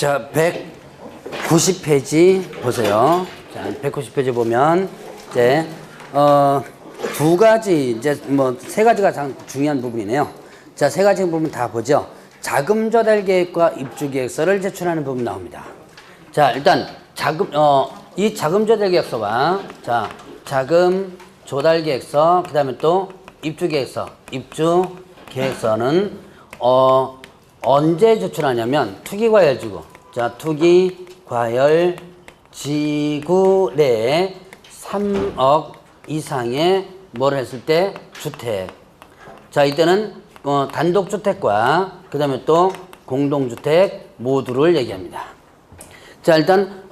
자, 190페이지 보세요. 자, 190페이지 보면 이제 두 가지 이제 뭐 세 가지가 중요한 부분이네요. 자, 세 가지 부분 다 보죠. 자금 조달 계획과 입주 계획서를 제출하는 부분 나옵니다. 자, 일단 이 자금 조달 계획서와 자, 자금 조달 계획서, 그다음에 또 입주 계획서, 입주 계획서는 언제 제출하냐면 투기과열지구. 자, 투기과열지구 내에 3억 이상의 뭘 했을 때 주택. 자, 이때는 단독주택과 그 다음에 또 공동주택 모두를 얘기합니다. 자, 일단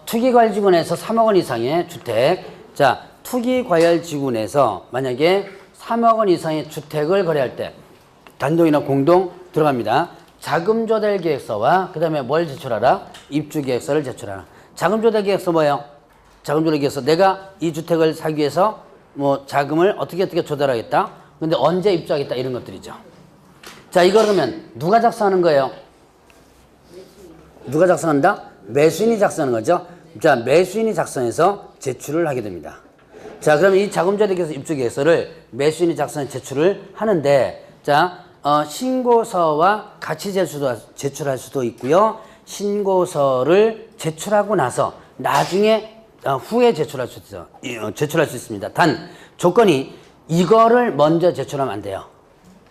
투기과열지구 내에서 3억 원 이상의 주택. 자, 투기과열지구 내에서 만약에 3억 원 이상의 주택을 거래할 때 단독이나 공동 들어갑니다. 자금조달계획서와 그 다음에 뭘 제출하라? 입주계획서를 제출하라. 자금조달계획서 뭐예요? 자금조달계획서. 내가 이 주택을 사기 위해서 뭐 자금을 어떻게 조달하겠다. 근데 언제 입주하겠다 이런 것들이죠. 자, 이거 그러면 누가 작성하는 거예요? 누가 작성한다? 매수인이 작성하는 거죠. 자, 매수인이 작성해서 제출을 하게 됩니다. 자, 그러면 이 자금조달계획서 입주계획서를 매수인이 작성해 제출을 하는데, 자, 신고서와 같이 제출할 수도 있고요. 신고서를 제출하고 나서 나중에 후에 제출할 수 있습니다. 단 조건이 이거를 먼저 제출하면 안 돼요.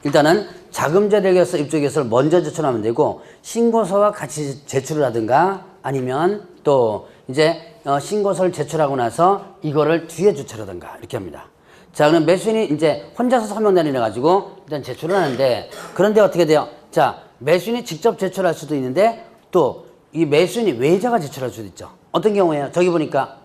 일단은 자금조달계획서 입주계획서를 먼저 제출하면 되고, 신고서와 같이 제출을 하든가 아니면 또 이제 신고서를 제출하고 나서 이거를 뒤에 제출하든가 이렇게 합니다. 자, 그럼 매수인이 이제 혼자서 서명단위를 가지고 일단 제출을 하는데, 그런데 어떻게 돼요? 자, 매수인이 직접 제출할 수도 있는데 또 이 매수인이 외자가 제출할 수도 있죠. 어떤 경우에요? 저기 보니까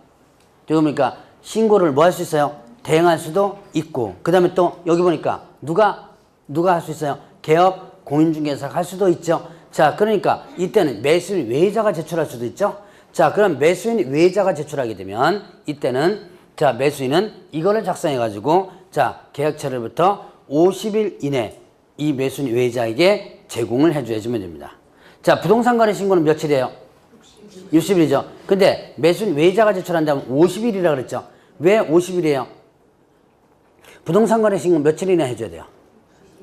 신고를 뭐 할 수 있어요? 대행할 수도 있고, 그 다음에 또 여기 보니까 누가 할 수 있어요? 개업 공인중개사가 할 수도 있죠. 자, 그러니까 이때는 매수인 외자가 제출할 수도 있죠. 자, 그럼 매수인 외자가 제출하게 되면 이때는 자, 매수인은 이거를 작성해 가지고 자, 계약처를부터 50일 이내 이 매수인 외자에게 제공을 해주면 됩니다. 자, 부동산 거래 신고는 며칠이에요? 60일이죠. 근데 매수인 외자가 제출한다면 50일이라 그랬죠. 왜 50일이에요? 부동산 거래 신고 며칠 이내 해줘야 돼요?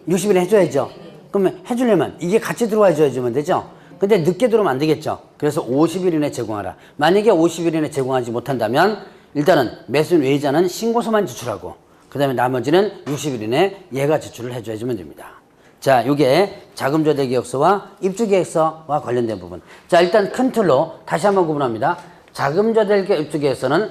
60일에 해줘야죠. 그러면 해주려면 이게 같이 들어와 줘야지면 되죠. 근데 늦게 들어오면 안 되겠죠. 그래서 50일 이내 제공하라. 만약에 50일 이내 제공하지 못한다면 일단은 매수인 외자는 신고서만 제출하고, 그 다음에 나머지는 60일 이내 얘가 제출을 해줘야지면 됩니다. 자, 요게 자금조달계획서와 입주계획서와 관련된 부분. 자, 일단 큰 틀로 다시 한번 구분합니다. 자금조달계 입주계획서는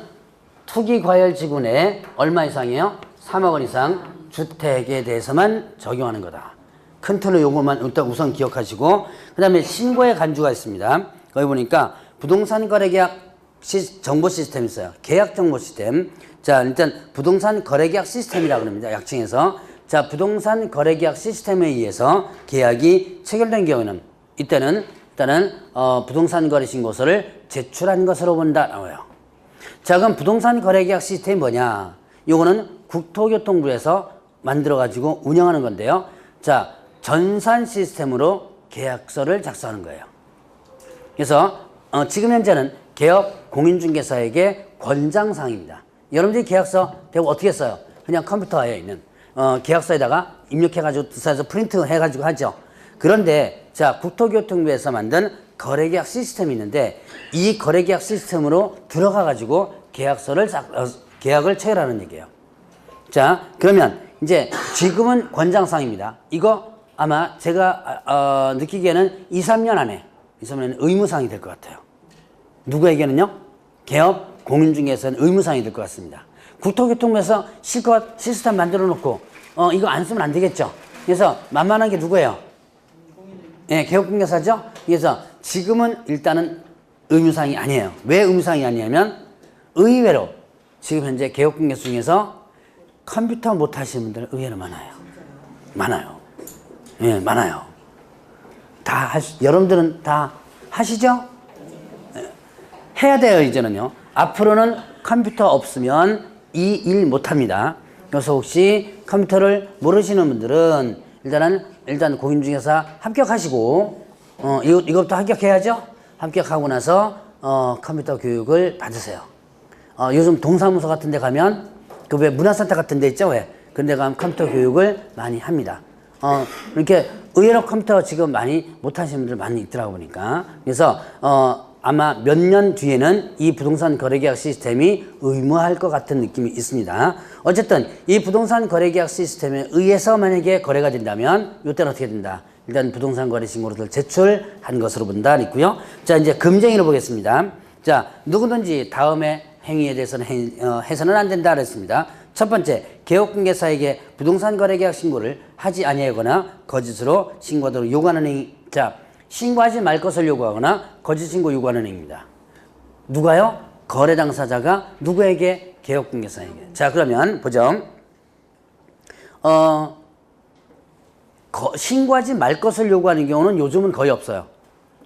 투기과열지구 내에 얼마 이상이에요? 3억 원 이상 주택에 대해서만 적용하는 거다. 큰 틀로 요것만 일단 우선 기억하시고, 그 다음에 신고의 간주가 있습니다. 거기 보니까 부동산 거래계약 정보 시스템이 있어요. 계약 정보 시스템. 자, 일단 부동산 거래계약 시스템이라고 합니다. 약칭해서. 자, 부동산 거래계약 시스템에 의해서 계약이 체결된 경우에는 일단은 부동산 거래 신고서를 제출한 것으로 본다 나와요. 자, 그럼 부동산 거래계약 시스템이 뭐냐? 요거는 국토교통부에서 만들어 가지고 운영하는 건데요. 자, 전산 시스템으로 계약서를 작성하는 거예요. 그래서 지금 현재는 개업 공인중개사에게 권장사항입니다. 여러분들이 계약서 대부분 어떻게 써요? 그냥 컴퓨터에 있는 계약서에다가 입력해가지고 써서 프린트 해가지고 하죠. 그런데 자, 국토교통부에서 만든 거래계약 시스템이 있는데 이 거래계약 시스템으로 들어가가지고 계약을 체결하는 얘기예요. 자, 그러면 이제 지금은 권장사항입니다. 이거 아마 제가 느끼기에는 2-3년 안에 의무사항이 될 것 같아요. 누구에게는요? 개업 공인중개사는 의무사항이 될 것 같습니다. 국토교통부에서 실컷 시스템 만들어 놓고 이거 안 쓰면 안 되겠죠. 그래서 만만한 게 누구예요? 예, 개업공개사죠. 그래서 지금은 일단은 의무사항이 아니에요. 왜 의무사항이 아니냐면 의외로 지금 현재 개업공개사 중에서 컴퓨터 못 하시는 분들은 의외로 많아요. 예, 많아요. 여러분들은 다 하시죠? 해야 돼요. 이제는요. 앞으로는 컴퓨터 없으면 이 일 못합니다. 그래서 혹시 컴퓨터를 모르시는 분들은 일단 공인중개사 합격하시고 이것부터 합격해야죠. 합격하고 나서 컴퓨터 교육을 받으세요. 요즘 동사무소 같은 데 가면 그 왜 문화센터 같은 데 있죠? 왜? 근데 가면 컴퓨터 교육을 많이 합니다. 이렇게 의외로 컴퓨터 지금 많이 못하시는 분들 많이 있더라고 보니까. 그래서 아마 몇 년 뒤에는 이 부동산 거래계약 시스템이 의무화할 것 같은 느낌이 있습니다. 어쨌든 이 부동산 거래계약 시스템에 의해서 만약에 거래가 된다면 이때는 어떻게 된다? 일단 부동산 거래 신고를 제출한 것으로 본다 있고요. 자, 이제 금쟁이로 보겠습니다. 자, 누구든지 다음의 행위에 대해서는 해서는 안 된다 그랬습니다. 첫 번째, 개업공개사에게 부동산 거래계약 신고를 하지 아니하거나 거짓으로 신고하도록 요구하는 행위. 자, 신고하지 말 것을 요구하거나 거짓 신고 요구하는 행위입니다. 누가요? 거래 당사자가 누구에게? 개업공개사에게. 자, 그러면 보죠. 신고하지 말 것을 요구하는 경우는 요즘은 거의 없어요.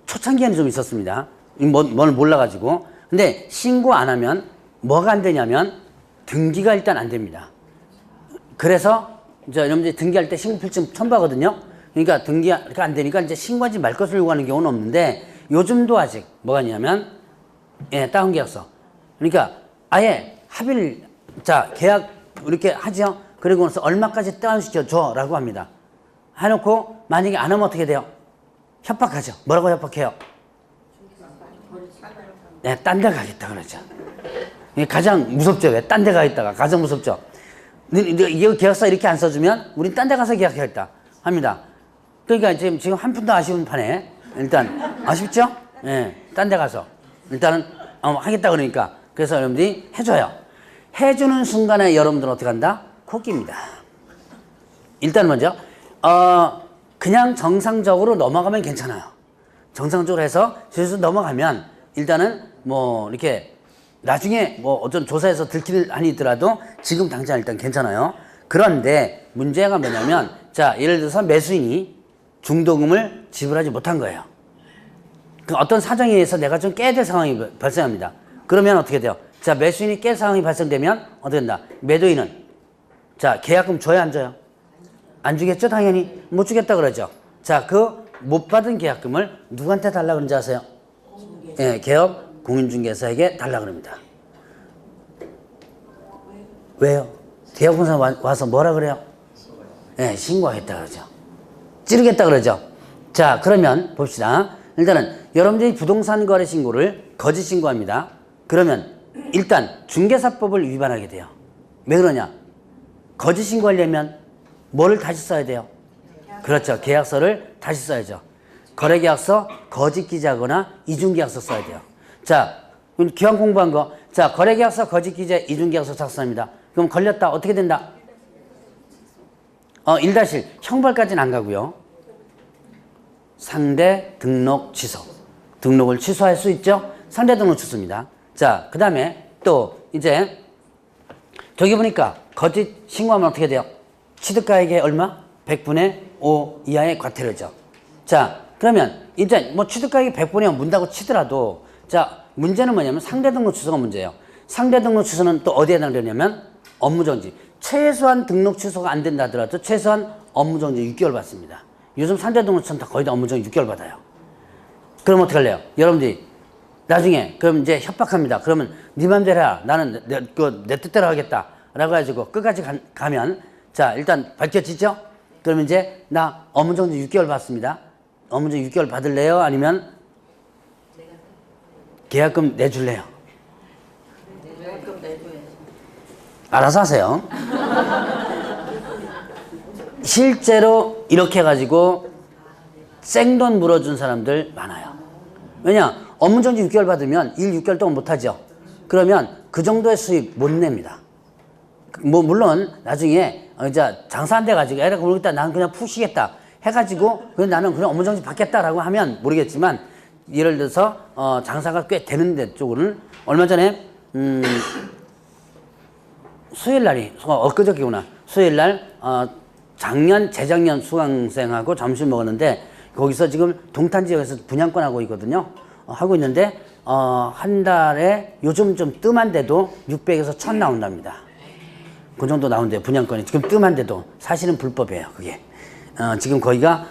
초창기에는 좀 있었습니다. 뭘 몰라가지고. 근데 신고 안 하면 뭐가 안 되냐면 등기가 일단 안 됩니다. 그래서 여러분들이 등기할 때 신고필증 첨부하거든요. 그러니까 등기가 안 되니까 이제 신고하지 말 것을 요구하는 경우는 없는데 요즘도 아직 뭐가 있냐면 다운계약서. 그러니까 아예 합의를 계약 이렇게 하죠. 그리고 나서 얼마까지 다운시켜줘 라고 합니다. 해놓고 만약에 안 하면 어떻게 돼요? 협박하죠. 뭐라고 협박해요? 네, 딴 데 가겠다 그러죠. 이게 가장 무섭죠. 왜? 딴 데 가겠다가 가장 무섭죠. 이 계약서 이렇게 안 써주면 우린 딴 데 가서 계약하겠다 합니다. 그러니까 지금 한 푼도 아쉬운 판에 일단 아쉽죠? 예, 딴 데 가서 일단은 하겠다 그러니까 그래서 여러분들이 해줘요. 해주는 순간에 여러분들은 어떻게 한다? 코끼입니다. 일단 먼저 그냥 정상적으로 넘어가면 괜찮아요. 정상적으로 해서 실수 넘어가면 일단은 뭐 이렇게 나중에 뭐 어떤 조사에서 들킬 한이 있더라도 지금 당장 일단 괜찮아요. 그런데 문제가 뭐냐면 예를 들어서 매수인이 중도금을 지불하지 못한 거예요. 그 어떤 사정에 의해서 내가 좀 깨야 될 상황이 발생합니다. 그러면 어떻게 돼요? 매수인이 깰 상황이 발생되면 어떻게 된다? 매도인은 계약금 줘야 안 줘요? 안 주겠죠? 당연히 못 주겠다 그러죠. 그 못 받은 계약금을 누구한테 달라 그런지 아세요? 예, 개업 공인중개사에게 달라 그럽니다. 왜요? 개업공사 와서 뭐라 그래요? 예, 신고하겠다 그러죠. 찌르겠다 그러죠. 그러면 봅시다. 일단은 여러분들이 부동산 거래 신고를 거짓 신고합니다. 그러면 일단 중개사법을 위반하게 돼요. 왜 그러냐? 거짓 신고하려면 뭐를 다시 써야 돼요? 그렇죠. 계약서를 다시 써야죠. 거래계약서 거짓 기재하거나 이중계약서 써야 돼요. 기왕 공부한 거. 거래계약서 거짓 기재 이중계약서 작성합니다. 그럼 걸렸다. 어떻게 된다? 1-1 형벌까지는 안 가고요. 상대 등록 취소. 등록을 취소할 수 있죠? 상대 등록 취소입니다. 그 다음에 또 이제 저기 보니까 거짓 신고하면 어떻게 돼요? 취득가액의 얼마? 100분의 5 이하의 과태료죠. 그러면 이제 뭐 취득가액이 100분의 5 문다고 치더라도 문제는 뭐냐면 상대 등록 취소가 문제예요. 상대 등록 취소는 또 어디에 해당되냐면 업무정지. 최소한 등록 취소가 안 된다 하더라도 최소한 업무정지 6개월 받습니다. 요즘 상대 등록 취소는 다 거의 다 업무정지 6개월 받아요. 그럼 어떻게 할래요? 여러분들이 나중에 그럼 이제 협박합니다. 그러면 네 맘대로 해라. 나는 내 뜻대로 하겠다. 라고 해가지고 끝까지 가면 일단 밝혀지죠? 그러면 이제 나 업무정지 6개월 받습니다. 업무정지 6개월 받을래요? 아니면 계약금 내줄래요? 계약금 내줘야지. 알아서 하세요. 실제로 이렇게 해가지고 생돈 물어준 사람들 많아요. 왜냐? 업무정지 6개월 받으면 일 6개월 동안 못하죠. 그러면 그 정도의 수익 못 냅니다. 물론 나중에 이제 장사 안 돼가지고 애가 모르겠다 나는 그냥 푹 쉬겠다 해가지고 나는 그냥 업무정지 받겠다라고 하면 모르겠지만 예를 들어서 장사가 꽤 되는데 쪽으로는 얼마 전에 수요일날이 엊그저께구나. 수요일날 재작년 수강생하고 점심 먹었는데 거기서 지금 동탄 지역에서 분양권 하고 있거든요. 하고 있는데 한 달에 요즘 좀 뜸한데도 600에서 1000 나온답니다. 그 정도 나온대요. 분양권이 지금 뜸한데도 사실은 불법이에요. 그게 지금 거기가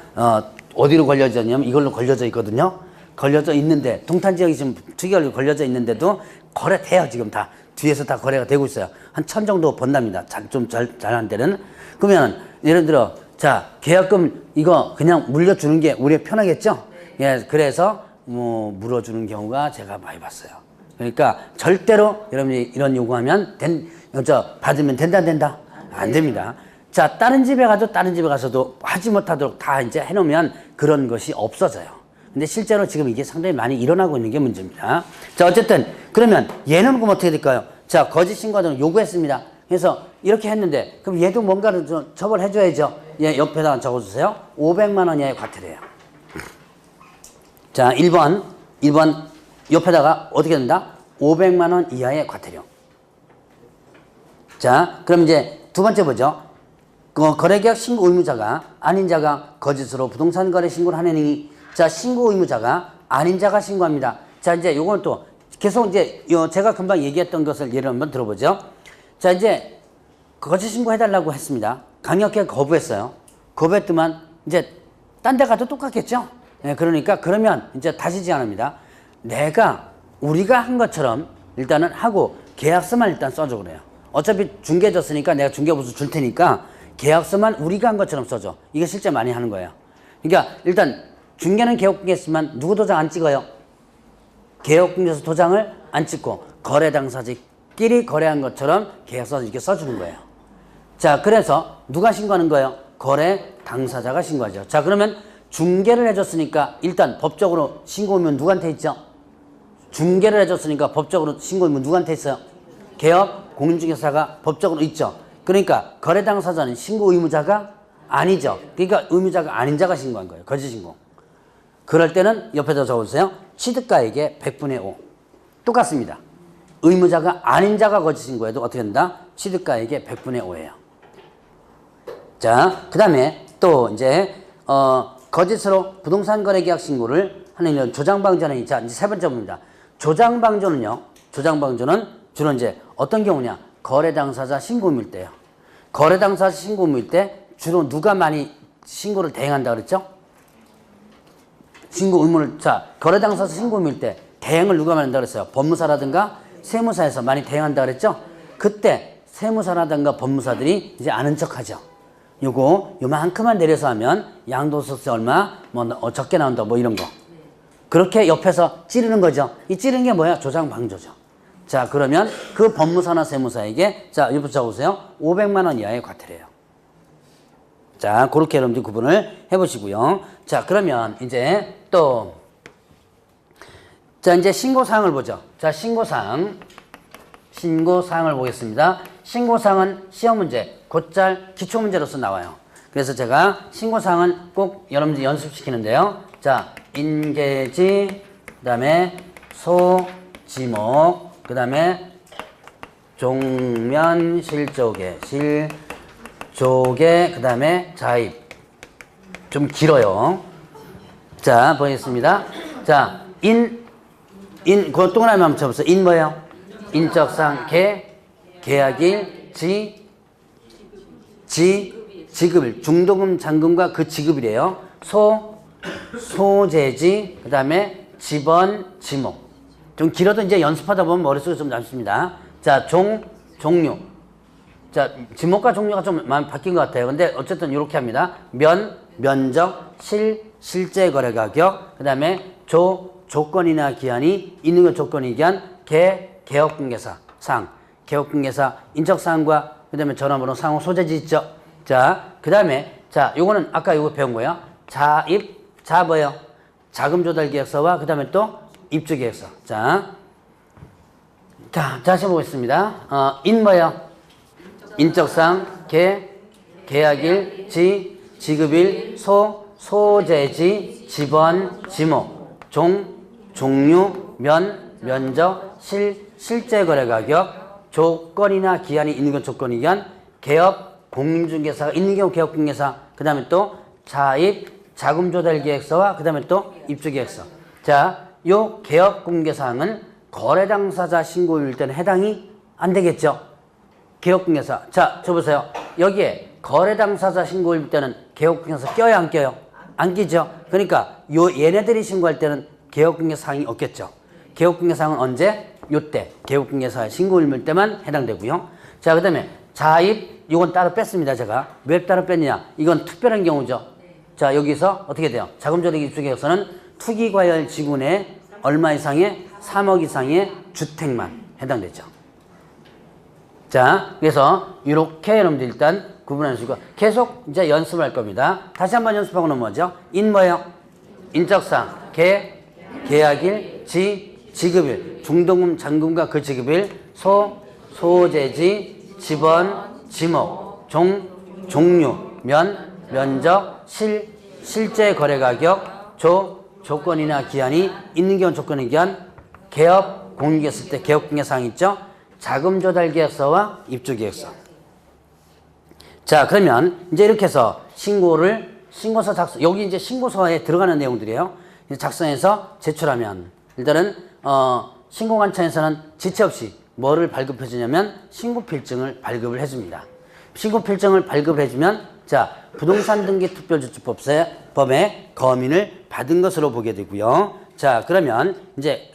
어디로 걸려져 있냐면 이걸로 걸려져 있거든요. 걸려져 있는데, 동탄지역이 지금 투기가 걸려져 있는데도 거래돼요, 지금 다. 뒤에서 다 거래가 되고 있어요. 한 1000 정도 번답니다. 좀 잘한 데는. 그러면, 예를 들어, 자, 계약금 이거 그냥 물려주는 게 우리가 편하겠죠? 예, 그래서 물어주는 경우가 제가 많이 봤어요. 그러니까 절대로 여러분이 이런 요구하면 받으면 된다? 안 됩니다. 자, 다른 집에 가서도 하지 못하도록 다 이제 해놓으면 그런 것이 없어져요. 근데 실제로 지금 이게 상당히 많이 일어나고 있는 게 문제입니다. 자, 어쨌든 그러면 얘는 그럼 어떻게 될까요? 자, 거짓 신고하도록 요구했습니다. 그래서 이렇게 했는데 그럼 얘도 뭔가를 좀 처벌해줘야죠. 얘 옆에다가 적어주세요. 500만 원 이하의 과태료예요. 자, 1번 옆에다가 어떻게 된다? 500만 원 이하의 과태료. 자, 그럼 이제 두 번째 보죠. 거래계약 신고 의무자가 아닌 자가 거짓으로 부동산 거래 신고를 하느니, 자, 신고 의무자가 아닌 자가 신고합니다. 자, 이제 요건 또 계속 이제 제가 금방 얘기했던 것을 예를 한번 들어보죠. 자, 이제 거짓 신고해달라고 했습니다. 강력하게 거부했어요. 거부했더만 이제 딴 데 가도 똑같겠죠? 네, 그러니까 그러면 이제 다시 제안합니다. 우리가 한 것처럼 일단은 하고 계약서만 일단 써줘 그래요. 어차피 중개 줬으니까 내가 중개보수 줄 테니까 계약서만 우리가 한 것처럼 써줘. 이게 실제 많이 하는 거예요. 그러니까 일단 중개는 개업공개 했지만 누구 도장 안 찍어요? 개업공개에서 도장을 안 찍고 거래 당사자끼리 거래한 것처럼 계약서 이렇게 써주는 거예요. 자, 그래서 누가 신고하는 거예요? 거래 당사자가 신고하죠. 자, 그러면 중개를 해줬으니까 일단 법적으로 신고 의무는 누구한테 있죠? 중개를 해줬으니까 법적으로 신고 의무는 누구한테 있어요? 개업 공인중개사가 법적으로 있죠. 그러니까 거래 당사자는 신고 의무자가 아니죠. 그러니까 의무자가 아닌 자가 신고한 거예요. 거짓 신고. 그럴 때는 옆에다 적어주세요. 취득가액의 100분의 5. 똑같습니다. 의무자가 아닌 자가 거짓 신고해도 어떻게 된다? 취득가액의 100분의 5예요. 자, 그 다음에 또 이제 거짓으로 부동산 거래 계약 신고를 하는 이런 조장방조는, 자, 이제 세 번째 부분입니다. 조장방조는 주로 이제 어떤 경우냐? 거래 당사자 신고 의무일 때예요. 거래 당사자 신고 의무일 때 주로 누가 많이 신고를 대행한다 그랬죠? 신고 의무를, 자, 거래 당사자 신고 의무일 때 대행을 누가 많이 한다 그랬어요? 법무사라든가 세무사에서 많이 대행한다 그랬죠? 그때 세무사라든가 법무사들이 이제 아는 척 하죠. 요만큼만 내려서 하면 양도소득세 얼마, 적게 나온다, 이런 거. 그렇게 옆에서 찌르는 거죠. 이 찌르는 게 뭐야? 조장방조죠. 자, 그러면 그 법무사나 세무사에게, 자, 옆에 적어보세요. 500만 원 이하의 과태료예요. 자, 그렇게 여러분들 구분을 해보시고요. 자, 그러면 이제 또, 자, 이제 신고사항을 보죠. 자, 신고사항을 보겠습니다. 신고사항은 시험 문제, 곧잘 기초 문제로서 나와요. 그래서 제가 신고사항은 꼭 여러분들 연습시키는데요. 자, 인계지, 그 다음에 소, 지목, 그 다음에 종면, 실조개, 그 다음에 자입. 좀 길어요. 자, 보겠습니다. 자, 그거 동그라미 한번 쳐보세요. 인 뭐예요? 인적상, 계약일, 지급일. 중도금, 잔금과 그 지급이래요. 소재지, 그 다음에 지번, 지목. 좀 길어도 이제 연습하다 보면 머릿속에 좀 남습니다. 자, 종류. 자, 지목과 종류가 좀 많이 바뀐 것 같아요. 근데 어쨌든 이렇게 합니다. 면적, 실제 거래 가격, 그 다음에 조건이나 기한이 있는 건 조건이 기한, 개업공개사, 개업공개사, 인적사항과 그 다음에 전화번호, 상호, 소재지 있죠. 자, 그 다음에, 자, 요거는 아까 요거 배운 거예요. 뭐예요? 자금 조달 계획서와 그 다음에 또 입주 계획서. 자, 다시 보겠습니다. 뭐예요? 인적사항, 계약일, 지급일, 소재지, 지번, 지목, 종류, 면적, 실제 거래 가격, 조건이나 기한이 있는 건 조건이 기한, 개업, 공인중개사가 있는 경우 개업 공개사, 그 다음에 또 자금 조달 계획서와 그 다음에 또 입주 계획서. 자, 요 개업 공개사항은 거래 당사자 신고일 때는 해당이 안 되겠죠. 개업 공개사. 자, 저 보세요. 여기에 거래 당사자 신고일 때는 개업 공개사 껴요, 안 껴요? 안 끼죠. 그러니까 얘네들이 신고할 때는 개업공개사항이 없겠죠. 개업공개사항은 언제? 요때 개업공개사 신고일물 때만 해당되고요. 자, 그 다음에 자입 이건 따로 뺐습니다. 제가 왜 따로 뺐냐? 이건 특별한 경우죠. 자, 여기서 어떻게 돼요? 자금조달 입주계획서는 투기과열 지분의 얼마 이상의 3억 이상의 주택만 해당되죠. 자, 그래서 이렇게 여러분들 일단 구분하시고 계속 이제 연습을 할 겁니다. 다시 한번 연습하고 넘어가죠. 인 뭐예요? 인적사항, 계약일, 지급일, 중도금, 잔금과 그 지급일, 소재지, 지번, 지목, 종류, 면적, 실제 거래 가격, 조건이나 기한이 있는 경우 조건의 기한, 개업 공개했을 때 개업 공개 사항 있죠? 자금 조달 계약서와 입주 계약서. 자, 그러면 이제 이렇게 해서 신고서 작성, 여기 이제 신고서에 들어가는 내용들이에요. 작성해서 제출하면 일단은 신고관청에서는 지체 없이 뭐를 발급해 주냐면 신고필증을 발급을 해줍니다. 신고필증을 발급해 주면 자, 부동산 등기 특별조치법의 검인을 받은 것으로 보게 되고요. 자, 그러면 이제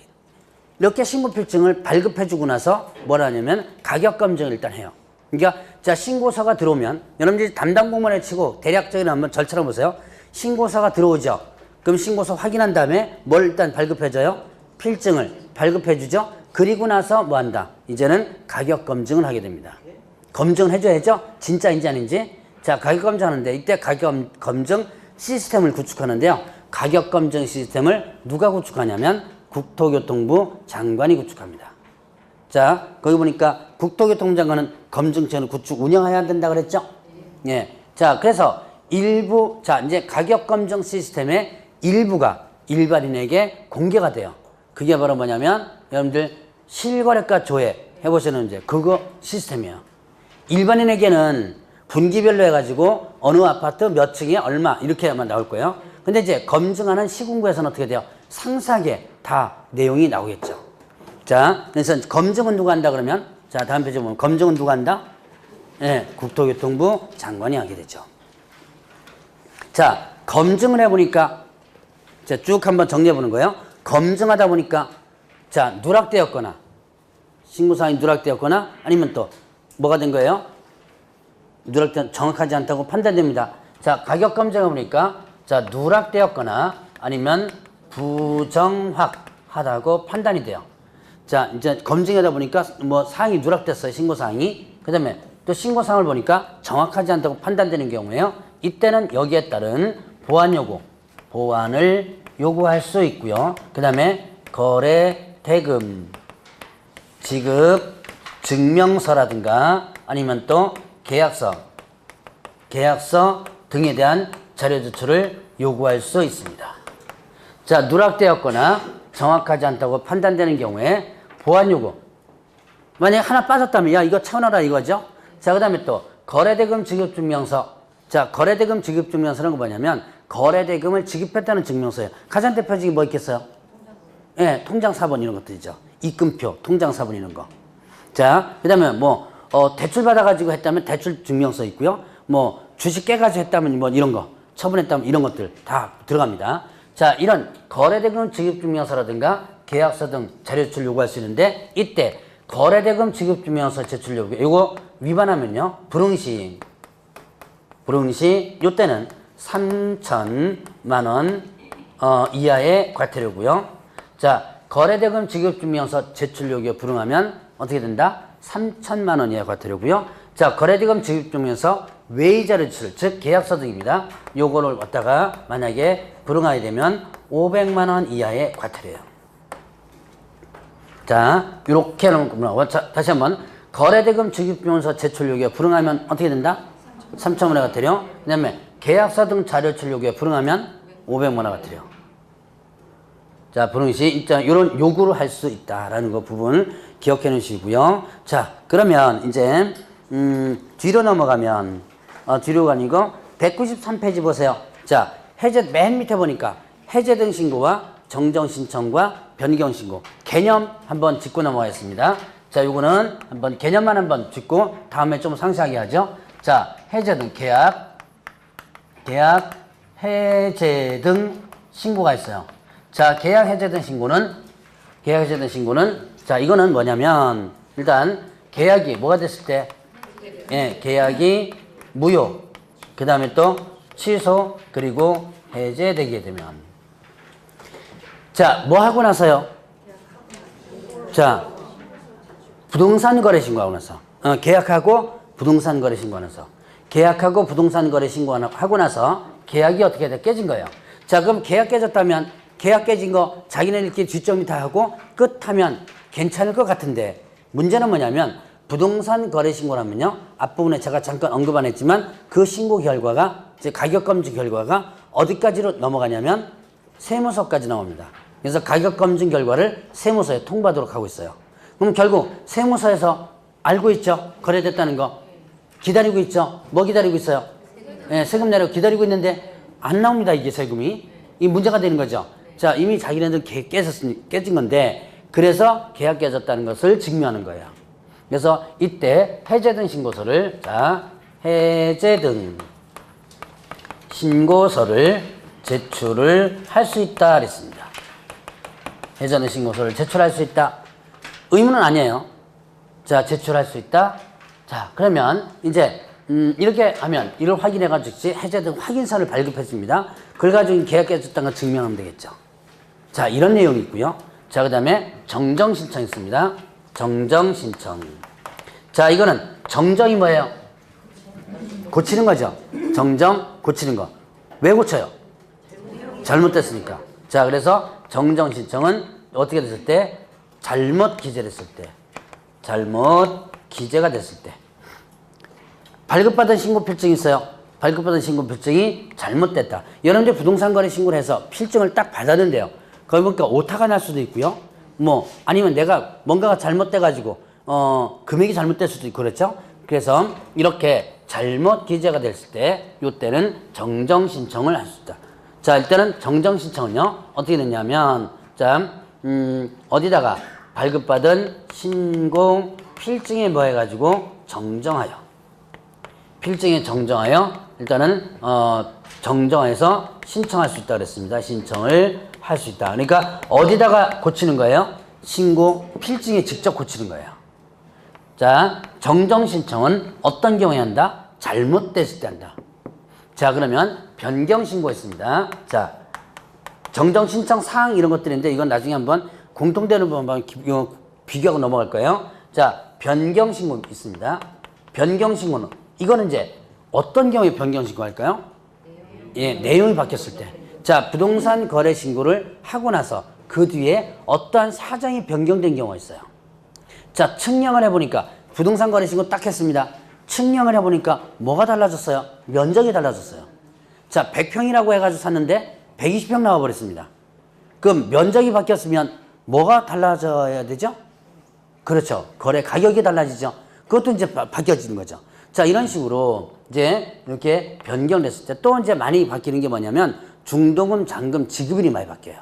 이렇게 신고필증을 발급해 주고 나서 뭐라 하냐면 가격 검증을 일단 해요. 그러니까 자, 신고서가 들어오면 여러분들이 담당 부문에 치고 대략적인 한번 절차를 보세요. 신고서가 들어오죠. 그럼 신고서 확인한 다음에 뭘 일단 발급해줘요? 필증을 발급해주죠. 그리고 나서 뭐 한다? 이제는 가격 검증을 하게 됩니다. 검증을 해줘야죠. 진짜인지 아닌지. 자, 가격 검증하는데 이때 가격 검증 시스템을 구축하는데요. 가격 검증 시스템을 누가 구축하냐면 국토교통부 장관이 구축합니다. 자, 거기 보니까 국토교통부 장관은 검증체를 구축 운영해야 된다 그랬죠? 예. 자, 그래서 일부, 자, 이제 가격 검증 시스템의 일부가 일반인에게 공개가 돼요. 그게 바로 뭐냐면 여러분들 실거래가 조회 해보시는 이제 그거 시스템이에요. 일반인에게는 분기별로 해가지고 어느 아파트 몇 층에 얼마 이렇게만 나올 거예요. 근데 이제 검증하는 시군구에서는 어떻게 돼요? 상세하게 다 내용이 나오겠죠. 자, 그래서 검증은 누가 한다 그러면 자, 다음 페이지 보면 검증은 누가 한다? 예, 국토교통부 장관이 하게 되죠. 자, 검증을 해보니까 자, 쭉 한번 정리해 보는 거예요. 검증하다 보니까 자, 누락되었거나 신고사항이 누락되었거나 아니면 또 뭐가 된 거예요? 정확하지 않다고 판단됩니다. 자, 가격 검증해 보니까 자, 누락되었거나 아니면 부정확하다고 판단이 돼요. 자, 이제 검증하다 보니까 뭐 사항이 누락됐어요. 신고사항이. 그 다음에 또 신고사항을 보니까 정확하지 않다고 판단되는 경우에요. 이때는 여기에 따른 보완을 요구할 수 있고요. 그 다음에 거래 대금 지급 증명서라든가 아니면 또 계약서 등에 대한 자료 제출을 요구할 수 있습니다. 자, 누락되었거나 정확하지 않다고 판단되는 경우에 보완 요구. 만약에 하나 빠졌다면 야, 이거 채워놔라 이거죠. 자, 그 다음에 또 거래대금 지급증명서. 자, 거래대금 지급증명서는 뭐냐면 거래대금을 지급했다는 증명서예요. 가장 대표적인 뭐 있겠어요? 예, 통장 사본 이런 것들이죠. 입금표, 통장 사본 이런 거. 자, 그 다음에 뭐 대출 받아가지고 했다면 대출 증명서 있고요. 뭐 주식 깨가지고 했다면 뭐 이런 거, 처분했다면 이런 것들 다 들어갑니다. 자, 이런 거래대금 지급증명서라든가 계약서 등 자료 제출 요구할 수 있는데 이때 거래대금 지급증명서 제출 요구 이거 위반하면요 불응시 요때는 3천만 원 이하의 과태료고요. 자, 거래대금 지급증명서 제출 요구에 불응하면 어떻게 된다? 3천만 원 이하의 과태료고요. 자, 거래대금 지급증명서 외의자료 제출, 즉 계약서 등입니다. 요거를 갖다가 만약에 불응하게 되면 500만 원 이하의 과태료예요. 자, 요렇게 하는 자, 다시 한번 거래대금 지급증명서 제출 요구에 불응하면 어떻게 된다? 3천만 원의 과태료. 그 다음에 계약서 등 자료 제출 요구에 불응하면 500만 원 과태료. 자, 불응시 일단 이런 요구를 할 수 있다라는 거 부분을 기억해 놓으시고요. 자, 그러면 이제 뒤로 넘어가면 뒤로 가니고 193페이지 보세요. 자, 해제 맨 밑에 보니까 해제 등 신고와 정정 신청과 변경 신고 개념 한번 짚고 넘어가겠습니다. 자, 요거는 한번 개념만 한번 짚고 다음에 좀 상세하게 하죠. 자, 해제 등 계약 해제 등 신고가 있어요. 자, 계약 해제된 신고는, 자, 이거는 뭐냐면, 일단, 계약이 뭐가 됐을 때, 예, 계약이 무효, 그 다음에 또 취소, 그리고 해제되게 되면. 자, 뭐 하고 나서요? 자, 부동산 거래 신고하고 나서. 계약하고 부동산 거래 신고하고 나서. 계약하고 부동산 거래 신고하고 나서 계약이 어떻게 돼? 깨진 거예요. 자, 그럼 계약 깨졌다면 계약 깨진 거 자기네들끼리 뒷정리 다 하고 끝하면 괜찮을 것 같은데 문제는 뭐냐면 부동산 거래 신고를 하면요. 앞부분에 제가 잠깐 언급 안 했지만 그 신고 결과가 이제 가격 검증 결과가 어디까지로 넘어가냐면 세무서까지 나옵니다. 그래서 가격 검증 결과를 세무서에 통보하도록 하고 있어요. 그럼 결국 세무서에서 알고 있죠? 거래됐다는 거. 기다리고 있죠? 뭐 기다리고 있어요? 예, 세금 내라고 기다리고 있는데 안 나옵니다. 이게 세금이. 이 문제가 되는 거죠. 자, 이미 자기네들 깨진 건데 그래서 계약 깨졌다는 것을 증명하는 거예요. 그래서 이때 해제등 신고서를 자, 해제등 신고서를 제출을 할 수 있다 그랬습니다. 해제등 신고서를 제출할 수 있다. 의무는 아니에요. 자, 제출할 수 있다. 자, 그러면 이제 이렇게 하면 이를 확인해가지고 해제등 확인서를 발급했습니다. 그걸 가지고 계약 깨졌다는 걸 증명하면 되겠죠. 자, 이런 내용이 있고요. 자, 그 다음에 정정신청 있습니다. 정정신청. 자, 이거는 정정이 뭐예요? 고치는 거죠. 정정, 고치는 거. 왜 고쳐요? 잘못됐으니까. 자, 그래서 정정신청은 어떻게 됐을 때? 잘못 기재됐을 때. 잘못 기재가 됐을 때. 발급받은 신고 필증이 있어요. 발급받은 신고 필증이 잘못됐다. 여러분들 부동산 거래 신고를 해서 필증을 딱 받았는데요. 거기 보니까 오타가 날 수도 있고요. 뭐 아니면 내가 뭔가가 잘못돼가지고 금액이 잘못될 수도 있고 그렇죠. 그래서 이렇게 잘못 기재가 됐을 때 이때는 정정 신청을 할 수 있다. 자, 일단은 정정 신청은요 어떻게 되냐면 자 어디다가 발급받은 신고 필증에 뭐 해가지고 정정하여 필증에 정정하여 일단은 정정해서 신청할 수 있다 그랬습니다. 신청을 할 수 있다. 그러니까 어디다가 고치는 거예요? 신고 필증에 직접 고치는 거예요. 자, 정정 신청은 어떤 경우에 한다? 잘못됐을 때 한다. 자, 그러면 변경 신고했습니다. 자, 정정 신청 사항 이런 것들인데 이건 나중에 한번 공통되는 부 한번 비교하고 넘어갈 거예요. 자, 변경 신고 있습니다. 변경 신고는 이거는 이제 어떤 경우에 변경 신고할까요? 예, 내용이 바뀌었을 때. 자, 부동산 거래 신고를 하고 나서 그 뒤에 어떠한 사정이 변경된 경우가 있어요. 자, 측량을 해보니까 부동산 거래 신고 딱 했습니다. 측량을 해보니까 뭐가 달라졌어요? 면적이 달라졌어요. 자, 100평이라고 해가지고 샀는데 120평 나와버렸습니다. 그럼 면적이 바뀌었으면 뭐가 달라져야 되죠? 그렇죠. 거래 가격이 달라지죠. 그것도 이제 바뀌어지는 거죠. 자, 이런 식으로 이제 이렇게 변경됐을 때 또 이제 많이 바뀌는 게 뭐냐면 중도금, 잔금, 지급일이 많이 바뀌어요.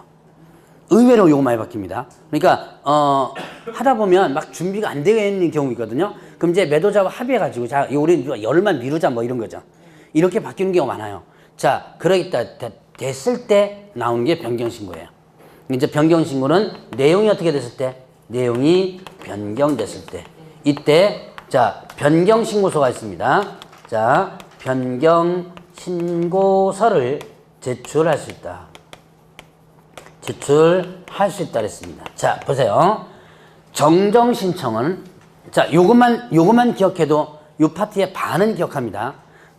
의외로 요거 많이 바뀝니다. 그러니까 하다 보면 막 준비가 안 되어 있는 경우 있거든요. 그럼 이제 매도자와 합의해가지고 자, 우리 열흘만 미루자 뭐 이런 거죠. 이렇게 바뀌는 경우가 많아요. 자, 그러겠다 됐을 때 나오는 게 변경신고예요. 이제 변경신고는 내용이 어떻게 됐을 때? 내용이 변경됐을 때. 이때 자, 변경신고서가 있습니다. 자, 변경신고서를 제출할 수 있다. 제출할 수 있다 그랬습니다. 자, 보세요. 정정신청은 자, 요것만 기억해도 요 파트의 반은 기억합니다.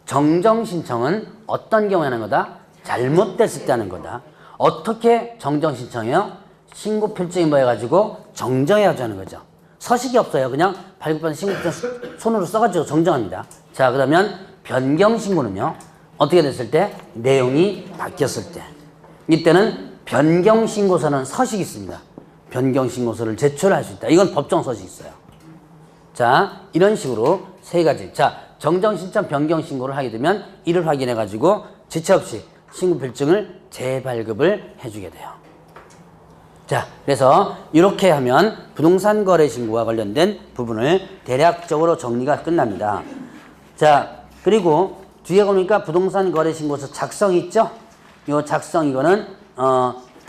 정정신청은 어떤 경우에 하는 거다? 잘못됐을 때 하는 거다. 어떻게 정정신청해요? 신고 필증이 뭐 해가지고 정정해가지고 하는 거죠. 서식이 없어요. 그냥 발급받은 신고필증 손으로 써가지고 정정합니다. 자, 그러면 변경신고는요. 어떻게 됐을 때? 내용이 바뀌었을 때. 이때는 변경신고서는 서식이 있습니다. 변경신고서를 제출할 수 있다. 이건 법정 서식이 있어요. 자, 이런 식으로 세 가지. 자, 정정신청 변경신고를 하게 되면 이를 확인해가지고 지체 없이 신고필증을 재발급을 해주게 돼요. 자, 그래서 이렇게 하면 부동산 거래 신고와 관련된 부분을 대략적으로 정리가 끝납니다. 자, 그리고 뒤에 보니까 부동산 거래 신고서 작성 있죠? 요 작성 이거는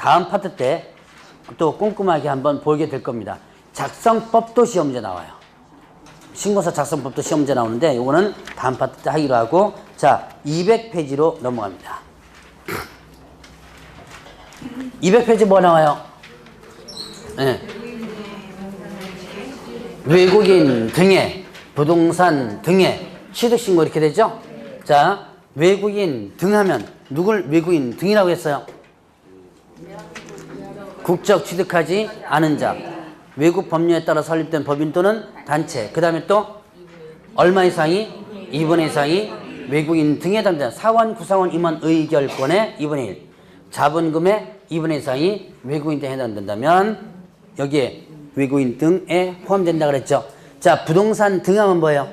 다음 파트 때 또 꼼꼼하게 한번 보게 될 겁니다. 작성법도 시험 문제 나와요. 신고서 작성법도 시험 문제 나오는데 이거는 다음 파트 때 하기로 하고, 자 200페이지로 넘어갑니다. 200페이지 뭐 나와요? 네. 외국인 등의 부동산 등의 취득신고 이렇게 되죠? 자, 외국인 등 하면 누굴 외국인 등이라고 했어요? 국적 취득하지 않은 자, 외국 법률에 따라 설립된 법인 또는 단체, 그 다음에 또 얼마 이상이 2분의 이상이 외국인 등에 해당된다. 사원, 구사원, 임원 의결권의 2분의 1, 자본금의 2분의 이상이 외국인 등에 해당된다면 여기에 외국인 등에 포함된다 그랬죠. 자, 부동산 등 하면 뭐예요?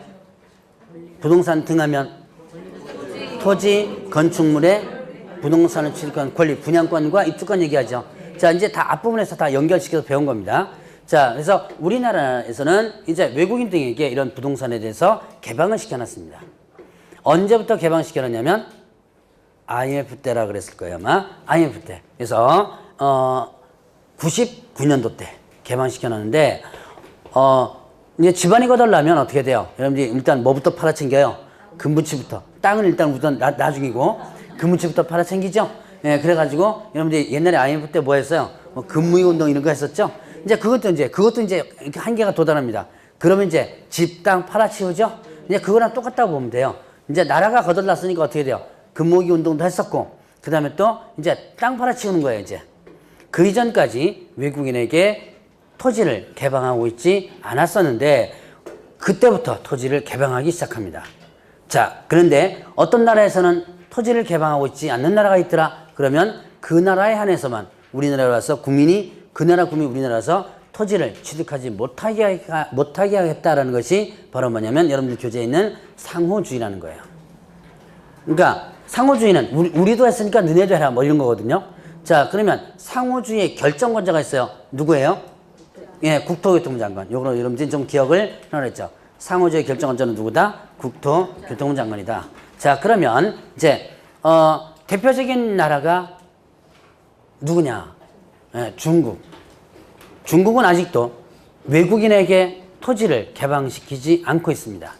부동산 등 하면 토지, 건축물의 부동산을 취득한 권리, 분양권과 입주권 얘기하죠. 자, 이제 다 앞부분에서 다 연결시켜서 배운 겁니다. 자, 그래서 우리나라에서는 이제 외국인 등에게 이런 부동산에 대해서 개방을 시켜놨습니다. 언제부터 개방시켜놨냐면 IMF 때라 그랬을 거예요, 아마. IMF 때. 그래서 99년도 때 개방시켜놨는데, 이제 집안이 거덜나면 어떻게 돼요? 여러분들이 일단 뭐부터 팔아챙겨요? 금붙이부터. 땅은 일단 우선 나중이고 금붙이부터 팔아챙기죠? 예, 그래가지고 여러분들이 옛날에 IMF 때 뭐 했어요? 뭐 금무위 운동 이런 거 했었죠? 이제 그것도 이제 이렇게 한계가 도달합니다. 그러면 이제 집, 땅 팔아치우죠? 이제 그거랑 똑같다고 보면 돼요. 이제 나라가 거덜났으니까 어떻게 돼요? 금모기 운동도 했었고, 그 다음에 또 이제 땅 팔아치우는 거예요, 이제. 그 이전까지 외국인에게 토지를 개방하고 있지 않았었는데, 그때부터 토지를 개방하기 시작합니다. 자, 그런데 어떤 나라에서는 토지를 개방하고 있지 않는 나라가 있더라. 그러면 그 나라에 한해서만 우리나라에 와서 국민이, 그 나라 국민이 우리나라에서 토지를 취득하지 못하게 하겠다라는 것이 바로 뭐냐면 여러분들 교재에 있는 상호주의라는 거예요. 그러니까 상호주의는 우리도 했으니까 너네도 해라 뭐 이런 거거든요. 자, 그러면 상호주의의 결정권자가 있어요. 누구예요? 예, 국토교통부 장관. 요거 여러분들 좀 기억을 해놓으랬죠. 상호주의 결정권자는 누구다? 국토교통부 장관이다. 자, 그러면 이제 대표적인 나라가 누구냐? 예, 중국. 중국은 아직도 외국인에게 토지를 개방시키지 않고 있습니다.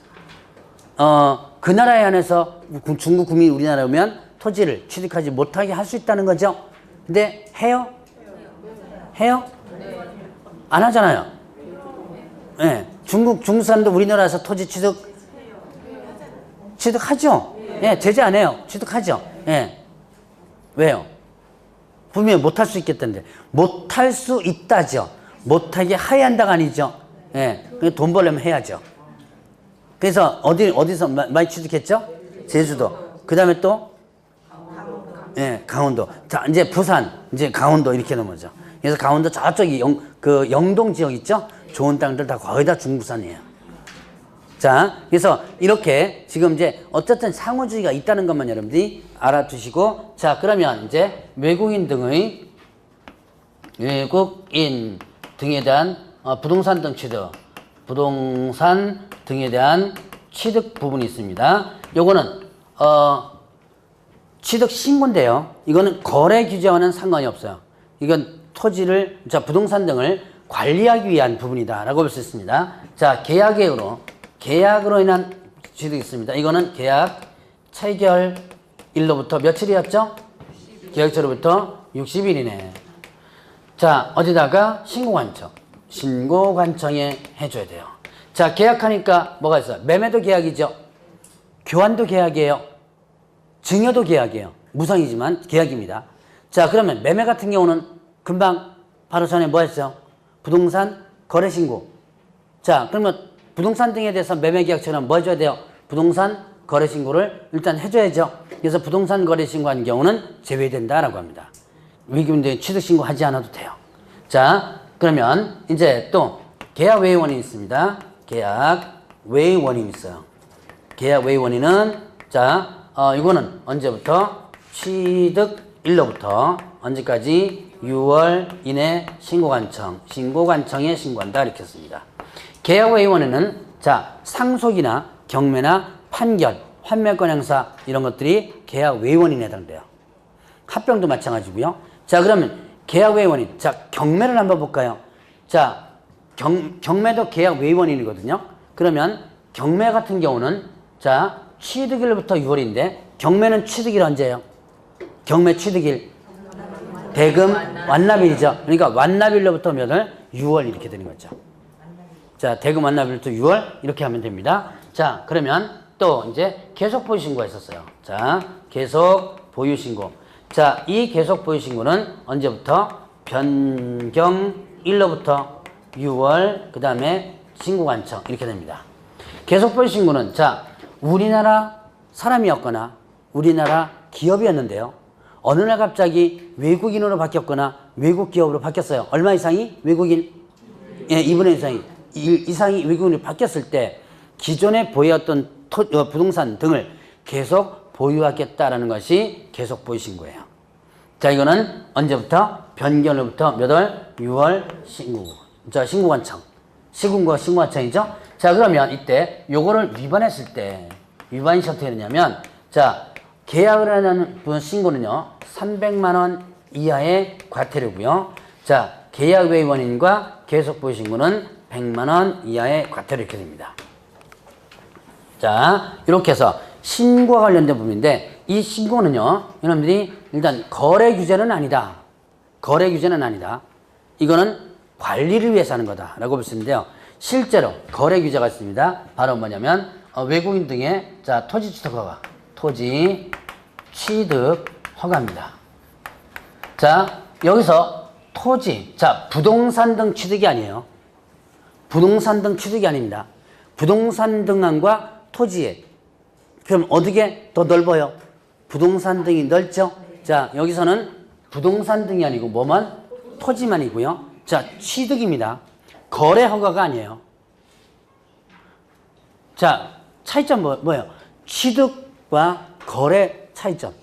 그 나라에 한해서 중국 국민이 우리나라에 오면 토지를 취득하지 못하게 할 수 있다는 거죠. 근데 해요? 해요? 안 하잖아요. 예, 중국 사람도 우리나라에서 토지 취득하죠. 예, 제재 안 해요. 취득하죠. 예. 왜요? 분명히 못할 수 있겠다는데. 못할 수 있다죠. 못하게 하야 한다가 아니죠. 예. 돈 벌려면 해야죠. 그래서 어디서 많이 취득했죠? 제주도. 그 다음에 또? 예, 강원도. 자, 이제 부산, 이제 강원도 이렇게 넘어죠. 그래서 강원도 저쪽이 영동 지역 있죠? 좋은 땅들 다 거의 다 중국산이에요. 자, 그래서 이렇게 지금 이제 어쨌든 상호주의가 있다는 것만 여러분들이 알아두시고, 자, 그러면 이제 외국인 등에 대한 부동산 등에 대한 취득 부분이 있습니다. 요거는 취득 신고인데요. 이거는 거래 규제와는 상관이 없어요. 이건 토지를, 자, 부동산 등을 관리하기 위한 부분이다라고 볼 수 있습니다. 자, 계약으로 인한 취득이 있습니다. 이거는 계약 체결일로부터 며칠이었죠? 계약처로부터 60일이네. 자, 어디다가 신고관청에 해줘야 돼요. 자, 계약하니까 뭐가 있어요? 매매도 계약이죠. 교환도 계약이에요. 증여도 계약이에요. 무상이지만 계약입니다. 자, 그러면 매매 같은 경우는 금방 바로 전에 뭐 했어요? 부동산 거래신고. 자, 그러면 부동산 등에 대해서 매매계약처럼 뭐 해줘야 돼요? 부동산 거래신고를 일단 해줘야죠. 그래서 부동산 거래신고한 경우는 제외된다라고 합니다. 외국인들 취득신고 하지 않아도 돼요. 자, 그러면 이제 또 계약 외의 원인이 있습니다. 계약 외의 원인이 있어요. 계약 외의 원인은, 자, 이거는 언제부터? 취득일로부터 언제까지? 6월 이내 신고관청에 신고한다 이렇게 했습니다. 계약 외의 원인은, 자, 상속이나 경매나 판결, 환매권 행사 이런 것들이 계약 외의 원인에 해당돼요. 합병도 마찬가지고요. 자, 그러면 계약 외의 원인. 자, 경매를 한번 볼까요? 자, 경매도 계약 외의 원인이거든요. 그러면 경매 같은 경우는 자, 취득일부터 6월인데 경매는 취득일 언제예요? 경매 취득일 대금 완납일이죠. 그러니까 완납일로부터 몇 월? 6월 이렇게 되는 거죠. 자, 대금 완납일부터 6월 이렇게 하면 됩니다. 자, 그러면 또 이제 계속 보유 신고가 있었어요. 자, 계속 보유 신고. 자, 이 계속 보유 신고는 언제부터? 변경일로부터 6월, 그 다음에 신고관청 이렇게 됩니다. 계속 보유 신고는 자, 우리나라 사람이었거나 우리나라 기업이었는데요. 어느 날 갑자기 외국인으로 바뀌었거나 외국 기업으로 바뀌었어요. 얼마 이상이? 외국인? 예, 2분의 1 이상이. 1 이상이 외국인으로 바뀌었을 때 기존에 보유했던 부동산 등을 계속 보유하겠다라는 것이 계속 보유 신고예요. 자, 이거는 언제부터? 변경일로부터 몇 월? 6월 신고. 자, 신고관청. 시군과 신고관청이죠? 자, 그러면 이때 요거를 위반했을 때 위반이 어떻게 되냐면 자, 계약을 하는 분 신고는요 300만 원 이하의 과태료고요. 자, 계약 외의 원인과 계속 보유 신고는 100만 원 이하의 과태료 이렇게 됩니다. 자, 이렇게 해서 신고와 관련된 부분인데 이 신고는요 여러분들이 일단 거래 규제는 아니다. 거래 규제는 아니다. 이거는 관리를 위해서 하는 거다라고 볼 수 있는데요. 실제로 거래 규제가 있습니다. 바로 뭐냐면 외국인 등의 자, 토지 취득 허가, 토지 취득 허가입니다. 자, 여기서 토지, 자, 부동산 등 취득이 아니에요. 부동산 등 취득이 아닙니다. 부동산 등안과 토지에 그럼 어떻게 더 넓어요? 부동산 등이 넓죠? 자, 여기서는 부동산 등이 아니고 뭐만? 토지만이고요. 자, 취득입니다. 거래 허가가 아니에요. 자, 차이점 뭐예요? 취득과 거래 차이점.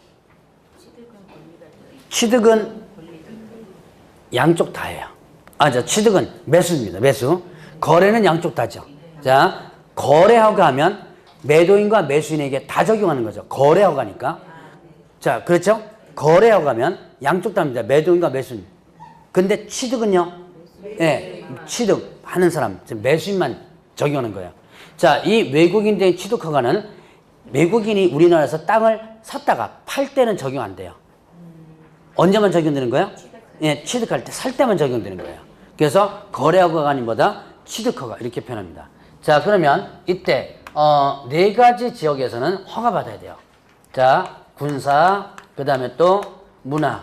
취득은 양쪽 다예요. 자, 취득은 매수입니다. 매수. 거래는 양쪽 다죠. 자, 거래 허가하면 매도인과 매수인에게 다 적용하는 거죠. 거래 허가니까. 자, 그렇죠? 거래 허가면 양쪽 다입니다. 매도인과 매수인. 근데 취득은요? 예, 취득하는 사람, 매수인만 적용하는 거예요. 자, 이 외국인들의 취득 허가는 외국인이 우리나라에서 땅을 샀다가 팔 때는 적용 안 돼요. 언제만 적용되는 거예요? 예, 취득할 때, 살 때만 적용되는 거예요. 그래서 거래 허가가 아닌 뭐다? 취득 허가 이렇게 표현합니다. 자, 그러면 이때 네 가지 지역에서는 허가 받아야 돼요. 자, 군사, 그 다음에 또 문화,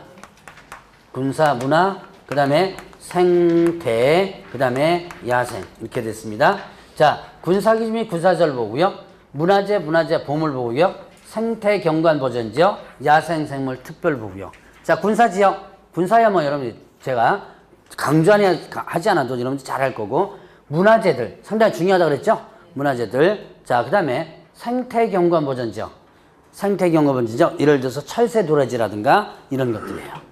군사, 문화, 그 다음에 생태, 그 다음에 야생 이렇게 됐습니다. 자, 군사기지 및 군사절보구역, 문화재 보물보호구역, 생태경관보전지역, 야생생물 특별보호구역. 자, 군사지역, 군사야 뭐 여러분들 제가 강조하지 않아도 여러분들 잘 알 거고, 문화재들 상당히 중요하다고 그랬죠? 문화재들. 자, 그 다음에 생태경관보전지역, 생태경관보전지역 예를 들어서 철새 도라지라든가 이런 것들이에요.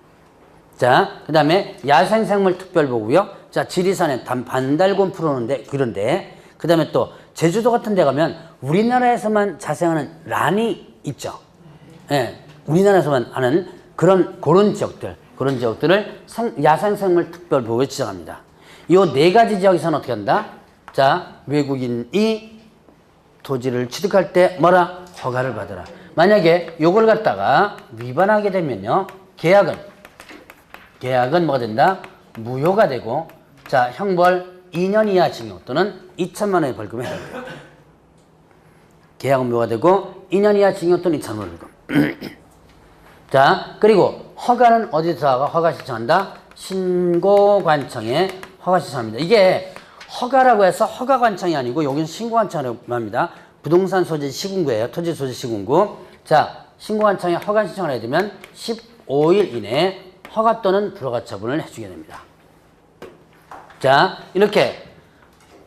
자, 그 다음에 야생생물 특별보호구역. 자, 지리산에 반달곰 풀어오는데 그런데 그 다음에 또 제주도 같은 데 가면 우리나라에서만 자생하는 란이 있죠. 예, 우리나라에서만 하는 그런 지역들을 야생생물 특별보호에 지정합니다. 이 네 가지 지역에서는 어떻게 한다? 자, 외국인이 토지를 취득할 때 뭐라? 허가를 받으라. 만약에 요걸 갖다가 위반하게 되면요, 계약은 뭐가 된다? 무효가 되고, 자, 형벌 2년 이하 징역 또는 2천만 원의 벌금에 해당돼요. 계약은 무효가 되고 2년 이하 징역 또는 2천만 원 벌금. 자, 그리고 허가는 어디서 허가 신청한다? 신고관청에 허가 신청합니다. 이게 허가라고 해서 허가관청이 아니고 여기는 신고관청이라고 합니다. 부동산 소재 시군구예요. 토지 소재 시군구. 자, 신고관청에 허가 신청을 해야 되면 15일 이내에 허가 또는 불허가 처분을 해주게 됩니다. 자, 이렇게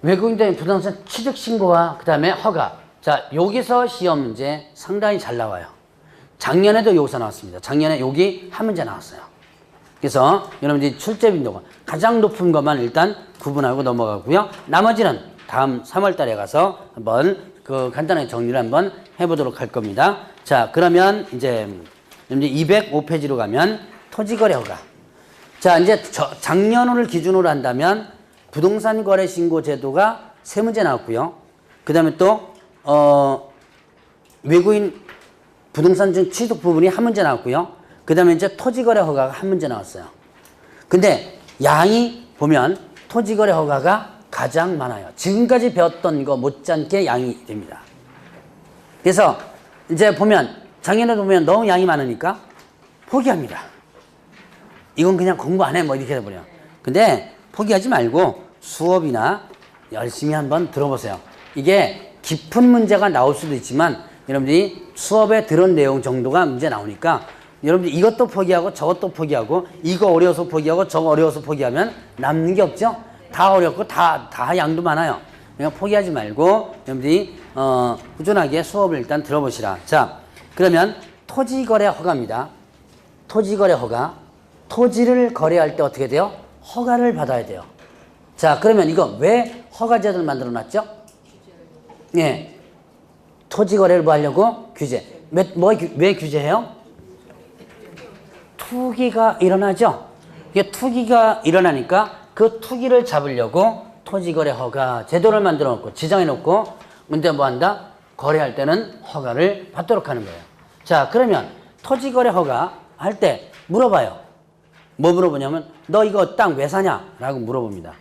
외국인들의 부동산 취득 신고와 그 다음에 허가. 자, 여기서 시험 문제 상당히 잘 나와요. 작년에도 여기서 나왔습니다. 작년에 여기 한 문제 나왔어요. 그래서 여러분들이 출제 빈도가 가장 높은 것만 일단 구분하고 넘어가고요. 나머지는 다음 3월 달에 가서 한번 간단하게 정리를 한번 해보도록 할 겁니다. 자, 그러면 이제 205페이지로 가면 토지거래 허가. 자, 이제 작년을 기준으로 한다면 부동산 거래 신고 제도가 3문제 나왔고요. 그 다음에 또, 외국인 부동산 중 취득 부분이 1문제 나왔고요. 그 다음에 이제 토지거래 허가가 1문제 나왔어요. 근데 양이 보면 토지거래 허가가 가장 많아요. 지금까지 배웠던 거 못지않게 양이 됩니다. 그래서 이제 보면 작년에 보면 너무 양이 많으니까 포기합니다. 이건 그냥 공부 안 해 뭐 이렇게 돼버려요. 근데 포기하지 말고 수업이나 열심히 한번 들어보세요. 이게 깊은 문제가 나올 수도 있지만 여러분들이 수업에 들은 내용 정도가 문제 나오니까 여러분들 이것도 포기하고 저것도 포기하고 이거 어려워서 포기하고 저거 어려워서 포기하면 남는 게 없죠. 다 어렵고 다 양도 많아요. 그러니까 포기하지 말고 여러분들이 꾸준하게 수업을 일단 들어보시라. 자, 그러면 토지거래 허가입니다. 토지거래 허가. 토지를 거래할 때 어떻게 돼요? 허가를 받아야 돼요. 자, 그러면 이거 왜 허가제도를 만들어 놨죠? 예. 토지거래를 뭐 하려고? 규제. 왜 규제해요? 투기가 일어나죠? 이게 투기가 일어나니까 그 투기를 잡으려고 토지거래 허가 제도를 만들어 놓고 지정해 놓고 근데 뭐 한다? 거래할 때는 허가를 받도록 하는 거예요. 자, 그러면 토지거래 허가 할 때 물어봐요. 뭐 물어보냐면 너 이거 땅 왜 사냐? 라고 물어봅니다.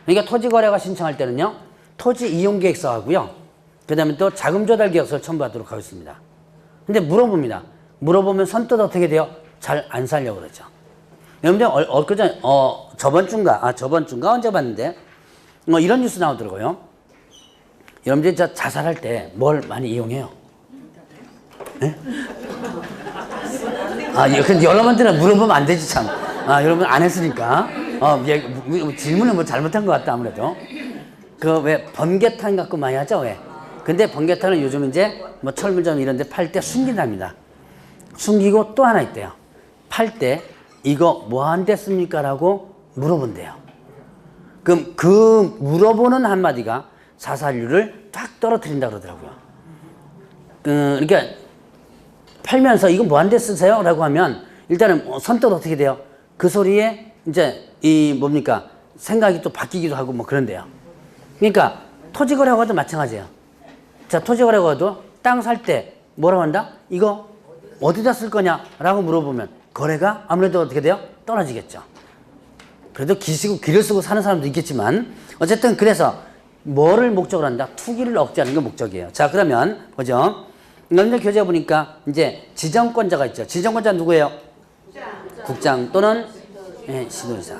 그러니까 토지거래가 신청할 때는요. 토지 이용계획서 하고요. 그 다음에 또 자금조달계획서를 첨부하도록 하겠습니다. 근데 물어봅니다. 물어보면 선뜻 어떻게 돼요? 잘 안 살려고 그러죠. 여러분들 저번 주인가 언제 봤는데 이런 뉴스 나오더라고요. 여러분들 자살할 때 뭘 많이 이용해요? 네? 근데 여러분들은 물어보면 안 되지 참. 여러분 안 했으니까. 질문을 뭐 잘못한 것 같다 아무래도. 그 왜 번개탄 갖고 많이 하죠 왜? 근데 번개탄은 요즘 이제 뭐 철물점 이런 데 팔 때 숨긴답니다. 숨기고 또 하나 있대요. 팔 때 이거 뭐 한 됐습니까? 라고 물어본대요. 그럼 그 물어보는 한마디가 자살률을 쫙 떨어뜨린다 그러더라고요. 그러니까 팔면서 이거 뭐 한 대 쓰세요? 라고 하면 일단은 선뜻 어떻게 돼요? 그 소리에 이제 생각이 또 바뀌기도 하고 뭐 그런데요. 그러니까 토지거래허가도 마찬가지예요. 자, 토지거래허가도 땅 살 때 뭐라고 한다? 이거 어디다 쓸 거냐? 라고 물어보면 거래가 아무래도 어떻게 돼요? 떨어지겠죠. 그래도 기를 쓰고 사는 사람도 있겠지만 어쨌든 그래서 뭐를 목적으로 한다? 투기를 억제하는 게 목적이에요. 자, 그러면 보죠. 여러분들 교재 보니까 이제 지정권자가 있죠. 지정권자 누구예요? 국장 또는 시도지사.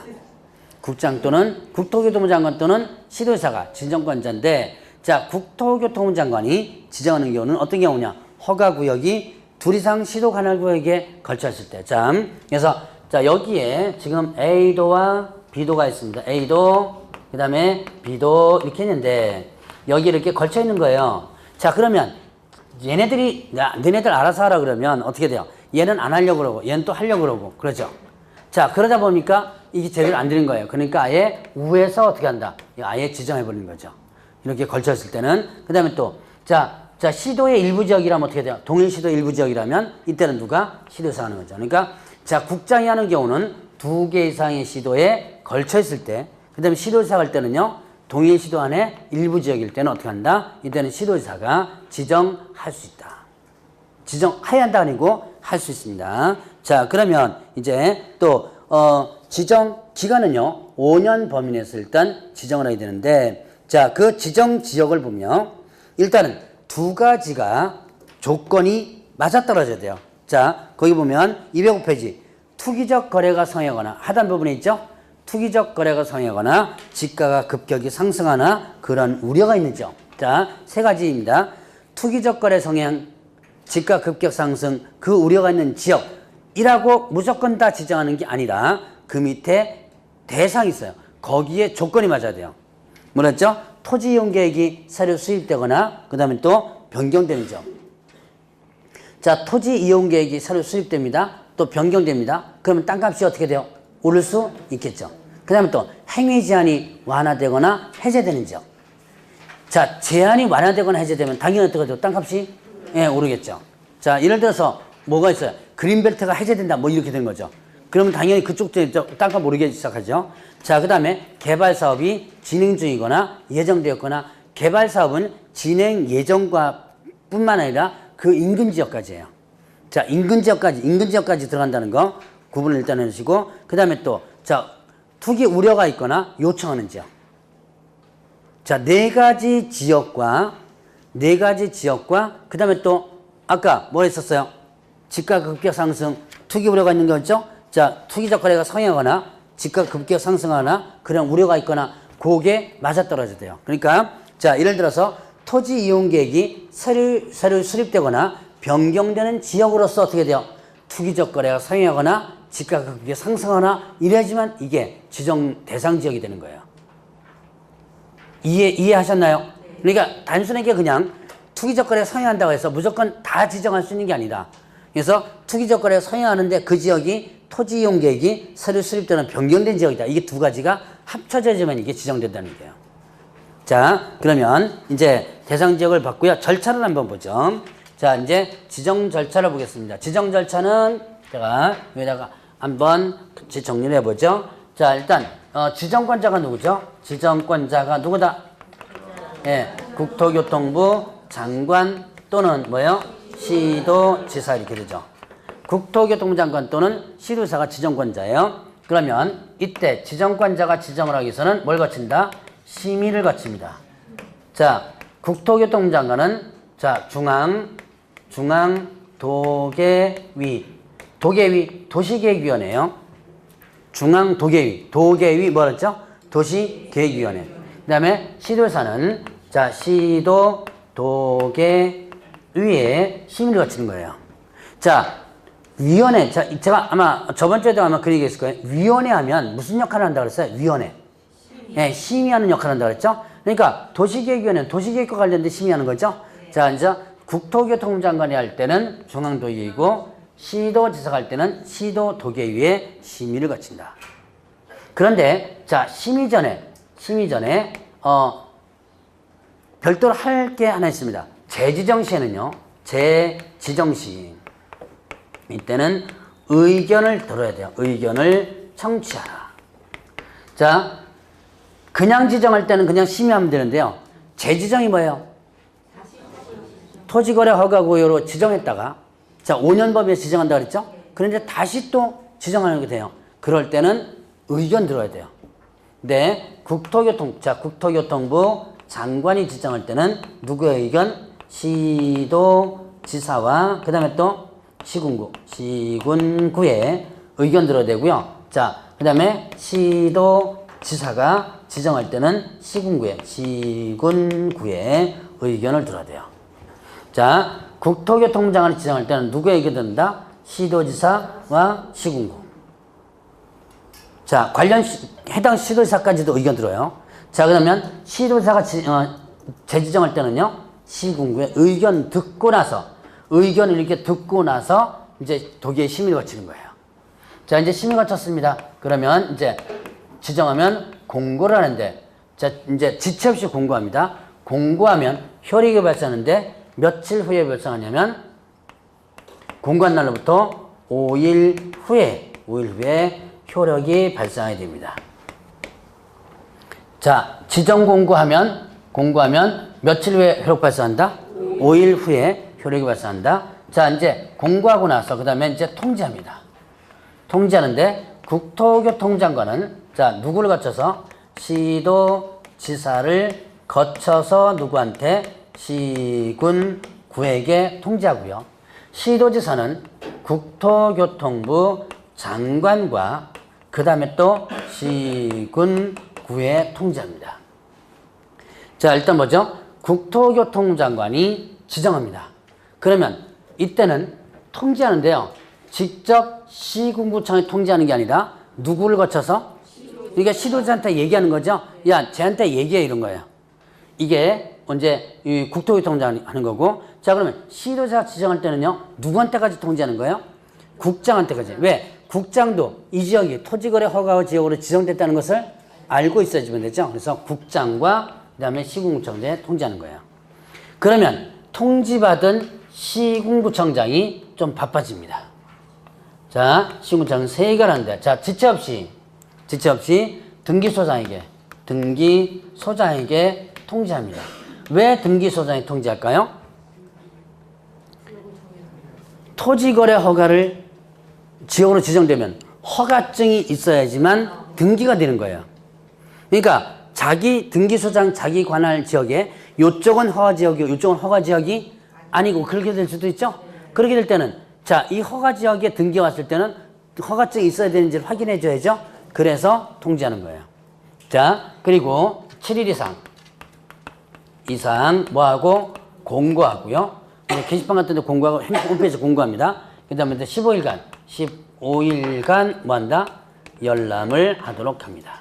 국장 또는 국토교통부 장관 또는 시도지사가 지정권자인데 자, 국토교통부 장관이 지정하는 경우는 어떤 경우냐? 허가구역이 둘 이상 시도 관할구역에 걸쳐 있을 때. 자, 그래서 자, 여기에 지금 A도와 B도가 있습니다. A도, 그 다음에 B도 이렇게 있는데 여기 이렇게 걸쳐 있는 거예요. 자, 그러면 너네들 알아서 하라 그러면 어떻게 돼요? 얘는 안 하려고 그러고 얘는 또 하려고 그러고 그러죠. 자, 그러다 보니까 이게 제대로 안 되는 거예요. 그러니까 아예 우에서 어떻게 한다? 아예 지정해 버리는 거죠. 이렇게 걸쳐 있을 때는. 그 다음에 또 자, 시도의 일부 지역이라면 어떻게 돼요? 동일시도 일부 지역이라면 이때는 누가? 시도에서 하는 거죠. 그러니까 자, 국장이 하는 경우는 2개 이상의 시도에 걸쳐 있을 때, 그 다음에 시도지사 할 때는요, 동일시도 안에 일부 지역일 때는 어떻게 한다? 이때는 시도지사가 지정할 수 있다. 지정해야 한다 아니고 할 수 있습니다. 자, 그러면 이제 또 지정 기간은요 5년 범위 내에서 일단 지정을 해야 되는데 자, 그 지정 지역을 보면 일단은 두 가지가 조건이 맞아떨어져야 돼요. 자, 거기 보면 205페이지 투기적 거래가 성행하거나 하단 부분에 있죠. 투기적 거래가 성행하거나 지가가 급격히 상승하나 그런 우려가 있는죠. 자, 세 가지입니다. 투기적 거래 성행, 지가 급격 상승, 그 우려가 있는 지역이라고 무조건 다 지정하는 게 아니라 그 밑에 대상이 있어요. 거기에 조건이 맞아야 돼요. 뭐랬죠? 토지 이용 계획이 새로 수립되거나 그 다음에 또 변경되는 점. 자, 토지 이용 계획이 새로 수립됩니다. 또 변경됩니다. 그러면 땅값이 어떻게 돼요? 오를 수 있겠죠. 그 다음에 또 행위 제한이 완화되거나 해제되는 지역. 자, 제한이 완화되거나 해제되면 당연히 어떻게 돼요? 땅값이 오르겠죠. 자, 예를 들어서 뭐가 있어요? 그린벨트가 해제된다 뭐 이렇게 된 거죠. 그러면 당연히 그쪽도 땅가 모르게 시작하죠. 자, 그 다음에 개발 사업이 진행 중이거나 예정되었거나 개발 사업은 진행 예정과 뿐만 아니라 그 인근 지역까지예요. 자, 인근 지역까지 들어간다는 거 구분을 일단 해주시고, 그 다음에 또, 자, 투기 우려가 있거나 요청하는 지역. 자, 네 가지 지역과, 그 다음에 또, 아까 뭐 했었어요? 집가 급격 상승, 투기 우려가 있는 거였죠? 자, 투기적 거래가 성행하거나, 집가 급격 상승하거나, 그런 우려가 있거나, 그게 맞아떨어져야 돼요. 그러니까, 자, 예를 들어서, 토지 이용 계획이 새로 수립되거나, 변경되는 지역으로서 어떻게 돼요? 투기적 거래가 성행하거나, 집가 급격 상승하거나, 이래야지만 이게 지정 대상 지역이 되는 거예요. 이해하셨나요? 그러니까 단순하게 그냥 투기적 거래가 성행한다고 해서 무조건 다 지정할 수 있는 게 아니다. 그래서 투기적 거래가 성행하는데 그 지역이 토지 이용 계획이 새로 수립되는 변경된 지역이다. 이게 두 가지가 합쳐져야지만 이게 지정된다는 거예요. 자, 그러면 이제 대상 지역을 봤고요. 절차를 한번 보죠. 자, 이제 지정 절차를 보겠습니다. 지정 절차는 제가 여기다가 한번 같이 정리를 해보죠. 자, 일단 지정권자가 누구죠? 지정권자가 누구다? 예, 국토교통부 장관 또는 뭐요? 시도지사 이렇게 되죠. 국토교통부 장관 또는 시도지사가 지정권자예요. 그러면 이때 지정권자가 지정을 하기 위해서는 뭘 거친다? 심의를 거칩니다. 자, 국토교통부 장관은 자, 도계위, 도시계획위원회예요. 도계위 뭐랬죠? 도시계획위원회. 그 다음에 시도지사는 자, 도계위에 심의를 거치는 거예요. 자, 위원회. 자, 제가 아마 저번 주에도 아마 그 얘기 했을 거예요. 위원회 하면 무슨 역할을 한다고 그랬어요? 위원회. 예, 심의하는 역할을 한다고 그랬죠? 그러니까 도시계획위원회는 도시계획과 관련된 심의하는 거죠? 자, 이제 국토교통부 장관이 할 때는 중앙도계위고 시도지사가 할 때는 시도도계위에 심의를 거친다. 그런데 자, 심의 전에 별도로 할 게 하나 있습니다. 재지정 시에는요. 재지정 시 이때는 의견을 들어야 돼요. 의견을 청취하라. 자, 그냥 지정할 때는 그냥 심의하면 되는데요. 재지정이 뭐예요? 토지거래 허가구역으로 지정했다가 자, 5년 범위에 지정한다 그랬죠? 그런데 다시 또 지정하는 게 돼요. 그럴 때는 의견 들어야 돼요. 네, 국토교통부 장관이 지정할 때는 누구의 의견? 시도지사와 그 다음에 또 시군구의 의견 들어야 되고요. 자, 그 다음에 시도지사가 지정할 때는 시군구의 의견을 들어야 돼요. 자, 국토교통부 장관이 지정할 때는 누구의 의견 듣는다? 시도지사와 시군구. 자, 해당 시도지사까지도 의견 들어요. 자, 그러면 시도지사가 재지정할 때는요, 시군구의 의견을 이렇게 듣고 나서 이제 도계의 심의를 거치는 거예요. 자, 이제 심의 거쳤습니다. 그러면 이제 지정하면 공고를 하는데, 자, 이제 지체 없이 공고합니다. 공고하면 효력이 발생하는데 며칠 후에 발생하냐면 공고한 날로부터 5일 후에 효력이 발생하게 됩니다. 자, 지정 공고하면 며칠 후에 효력 발생한다? 5일 후에 효력이 발생한다. 자, 이제 공고하고 나서 그 다음에 이제 통지합니다. 통지하는데 국토교통부 장관은 자, 누구를 거쳐서? 시도지사를 거쳐서 누구한테? 시군구에게 통지하고요. 시도지사는 국토교통부 장관과 그 다음에 또 시군구에 통지합니다. 자, 일단 뭐죠? 국토교통부 장관이 지정합니다. 그러면 이때는 통지하는데요. 직접 시군구청에 통지하는 게 아니라 누구를 거쳐서? 그러니까 시도지사한테 얘기하는 거죠. 야, 쟤한테 얘기해 이런 거예요. 이게 언제 이 국토교통부 장관이 하는 거고. 자, 그러면 시도지사 지정할 때는요. 누구한테까지 통지하는 거예요? 국장한테까지. 왜? 국장도 이 지역이 토지거래 허가 지역으로 지정됐다는 것을 알고 있어야지만 되죠. 그래서 국장과 그 다음에 시군구청장에 통지하는 거예요. 그러면 통지받은 시군구청장이 좀 바빠집니다. 자, 시군자는 3개가 하는데, 자, 지체 없이 등기소장에게 통지합니다. 왜 등기소장에 통지할까요? 토지거래 허가를 지역으로 지정되면 허가증이 있어야지만 등기가 되는 거예요. 그러니까 자기 등기소장 자기 관할 지역에 요쪽은 허가 지역이고 요쪽은 허가 지역이 아니고 그렇게 될 수도 있죠. 그렇게 될 때는 자, 이 허가 지역에 등기 왔을 때는 허가증이 있어야 되는지를 확인해 줘야죠. 그래서 통지하는 거예요. 자, 그리고 7일 이상 뭐하고 공고하고요. 게시판 같은 데 공고하고 홈페이지 공고합니다. 그 다음에 15일간 뭐한다? 열람을 하도록 합니다.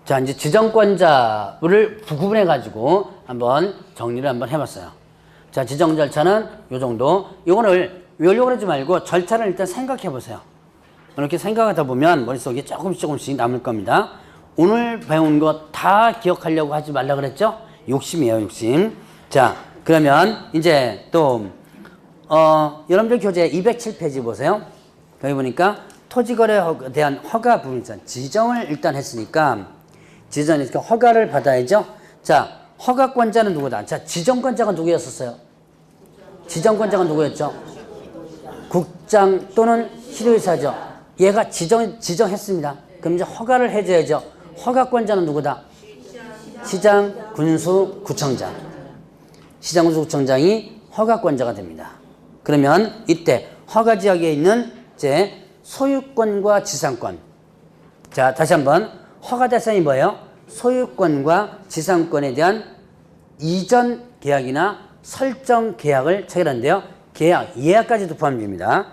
자, 이제 지정권자를 구분해 가지고 한번 정리를 한번 해봤어요. 자, 지정 절차는 요 정도. 요거를 외우려고 하지 말고 절차를 일단 생각해 보세요. 이렇게 생각하다 보면 머릿속에 조금씩 남을 겁니다. 오늘 배운 거 다 기억하려고 하지 말라 그랬죠? 욕심이에요, 욕심. 자, 그러면 이제 또 여러분들 교재 207페이지 보세요. 여기 보니까 토지거래에 대한 허가 부분 있잖아요. 지정을 일단 했으니까 허가를 받아야죠. 자, 허가권자는 누구다? 자, 지정권자가 누구였었어요? 지정권자가 누구였죠? 국장 또는 시도의사죠. 얘가 지정했습니다. 그럼 이제 허가를 해줘야죠. 허가권자는 누구다? 시장, 군수, 구청장. 시장, 군수, 구청장이 허가권자가 됩니다. 그러면 이때 허가 지역에 있는 이제 소유권과 지상권. 자, 다시 한번 허가 대상이 뭐예요? 소유권과 지상권에 대한 이전 계약이나 설정 계약을 체결하는데요. 예약까지도 포함됩니다.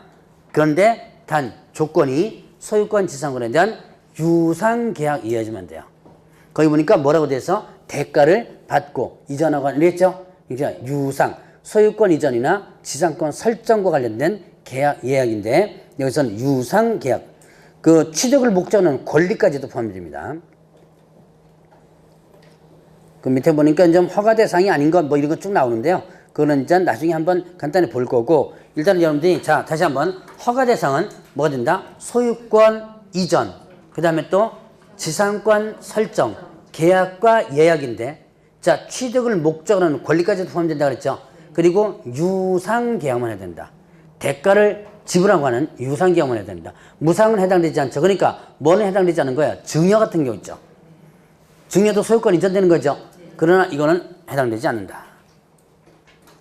그런데 단 조건이 소유권, 지상권에 대한 유상 계약 이어지면 돼요. 거기 보니까 뭐라고 돼서 대가를 받고 이전하고 이랬죠? 그러니까 유상, 소유권 이전이나 지상권 설정과 관련된 계약, 예약인데 여기서는 유상 계약. 그 취득을 목적으로 권리까지도 포함됩니다. 그 밑에 보니까 좀 허가 대상이 아닌 것 뭐 이런 거 쭉 나오는데요. 그거는 이제 나중에 한번 간단히 볼 거고 일단 여러분들이 자 다시 한번 허가 대상은 뭐가 된다? 소유권 이전, 그 다음에 또 지상권 설정, 계약과 예약인데 자 취득을 목적으로 하는 권리까지도 포함된다 그랬죠. 그리고 유상 계약만 해야 된다. 대가를 지불하고 하는 유상 계약만 해야 된다. 무상은 해당되지 않죠. 그러니까 뭐는 해당되지 않는 거야? 증여 같은 경우 있죠. 증여도 소유권 이전되는 거죠. 그러나 이거는 해당되지 않는다.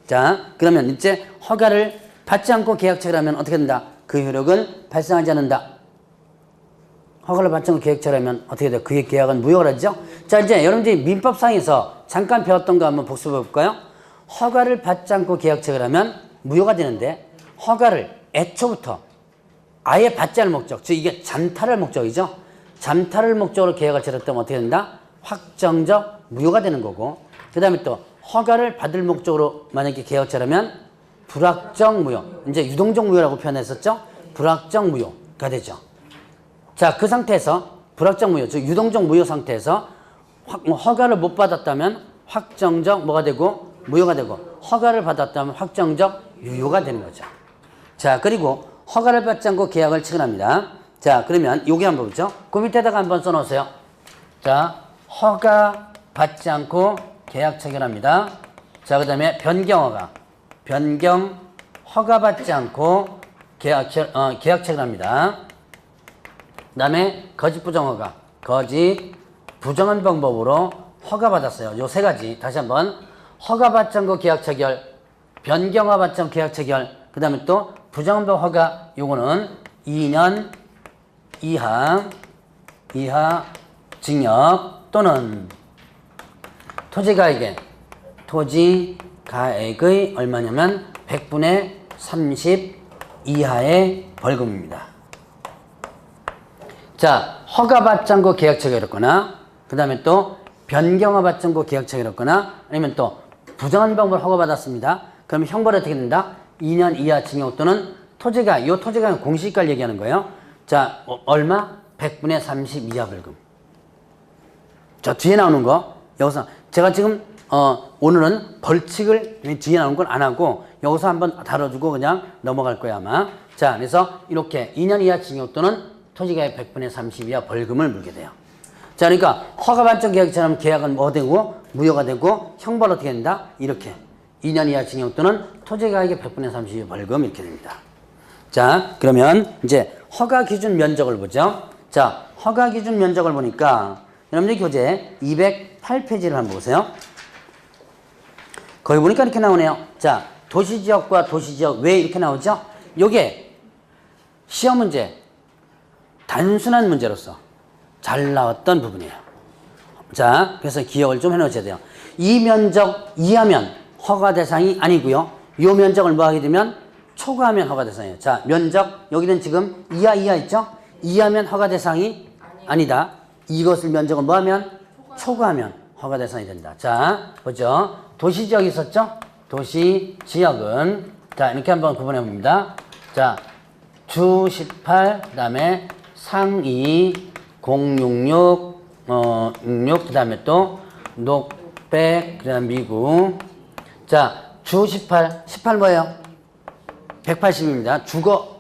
자, 그러면 이제 허가를 받지 않고 계약 체결하면 어떻게 된다? 그 효력은 발생하지 않는다. 허가를 받지 않고 계약 체결하면 어떻게 돼요? 그의 계약은 무효가 되죠. 자, 이제 여러분들이 민법상에서 잠깐 배웠던 거 한번 복습해 볼까요? 허가를 받지 않고 계약 체결하면 무효가 되는데 허가를 애초부터 아예 받지 않을 목적, 즉 이게 잠탈할 목적이죠. 잠탈을 목적으로 계약을 체결했다면 어떻게 된다? 확정적 무효가 되는 거고, 그 다음에 또 허가를 받을 목적으로 만약에 계약 체결하면 불확정 무효, 이제 유동적 무효라고 표현했었죠. 불확정 무효가 되죠. 자, 그 상태에서 불확정 무효, 즉 유동적 무효 상태에서 허가를 못 받았다면 확정적 뭐가 되고 무효가 되고, 허가를 받았다면 확정적 유효가 되는 거죠. 자, 그리고 허가를 받지 않고 계약을 체결합니다. 자, 그러면 여기 한번 보죠. 그 밑에다가 한번 써놓으세요. 자, 허가 받지 않고 계약 체결합니다. 자, 그 다음에 변경허가, 변경 허가 받지 않고 계약 체결합니다. 그 다음에 거짓 부정허가, 거짓 부정한 방법으로 허가 받았어요. 요 세 가지 다시 한번 허가 받지 않고 계약 체결, 변경 허가 받지 않고 계약 체결, 그 다음에 또 부정한 방법 허가, 요거는 2년 이하 징역 또는 토지가액의 얼마냐면 100분의 30 이하의 벌금입니다. 자, 허가받지 않고 계약 체결했거나, 그 다음에 또 변경허가받지 않고 계약 체결했거나, 아니면 또 부정한 방법을 허가받았습니다. 그러면 형벌이 어떻게 된다? 2년 이하 징역 또는 토지가액, 이 토지가액은 공시지가를 얘기하는 거예요. 자, 얼마? 100분의 30 이하 벌금. 저 뒤에 나오는 거, 여기서 제가 지금 오늘은 벌칙을 뒤에 나오는 건 안 하고 여기서 한번 다뤄주고 그냥 넘어갈 거야 아마. 자, 그래서 이렇게 2년 이하 징역 또는 토지가액 100분의 30 이하 벌금을 물게 돼요. 자, 그러니까 허가반적 계약처럼 계약은 뭐 되고 무효가 되고 형벌 어떻게 된다? 이렇게 2년 이하 징역 또는 토지가액의 100분의 30 이하 벌금 이렇게 됩니다. 자, 그러면 이제 허가 기준 면적을 보죠. 자, 허가 기준 면적을 보니까 여러분들 교재 208페이지를 한번 보세요. 거기 보니까 이렇게 나오네요. 자, 도시지역과 도시지역 왜 이렇게 나오죠? 요게 시험 문제 단순한 문제로서 잘 나왔던 부분이에요. 자, 그래서 기억을 좀 해놓으셔야 돼요. 이 면적 이하면 허가 대상이 아니고요. 요 면적을 뭐 하게 되면 초과하면 허가 대상이에요. 자, 면적 여기는 지금 이하 있죠? 이하면 허가 대상이 아니다. 이것을 면적을 뭐 하면 초과하면 허가 대상이 된다. 자, 보죠. 도시지역이 있었죠? 도시지역은 자, 이렇게 한번 구분해 봅니다. 자, 주 18, 그 다음에 상위 066, 66, 그 다음에 또 녹백, 그 다음 미국. 자, 주 18 뭐예요? 180입니다.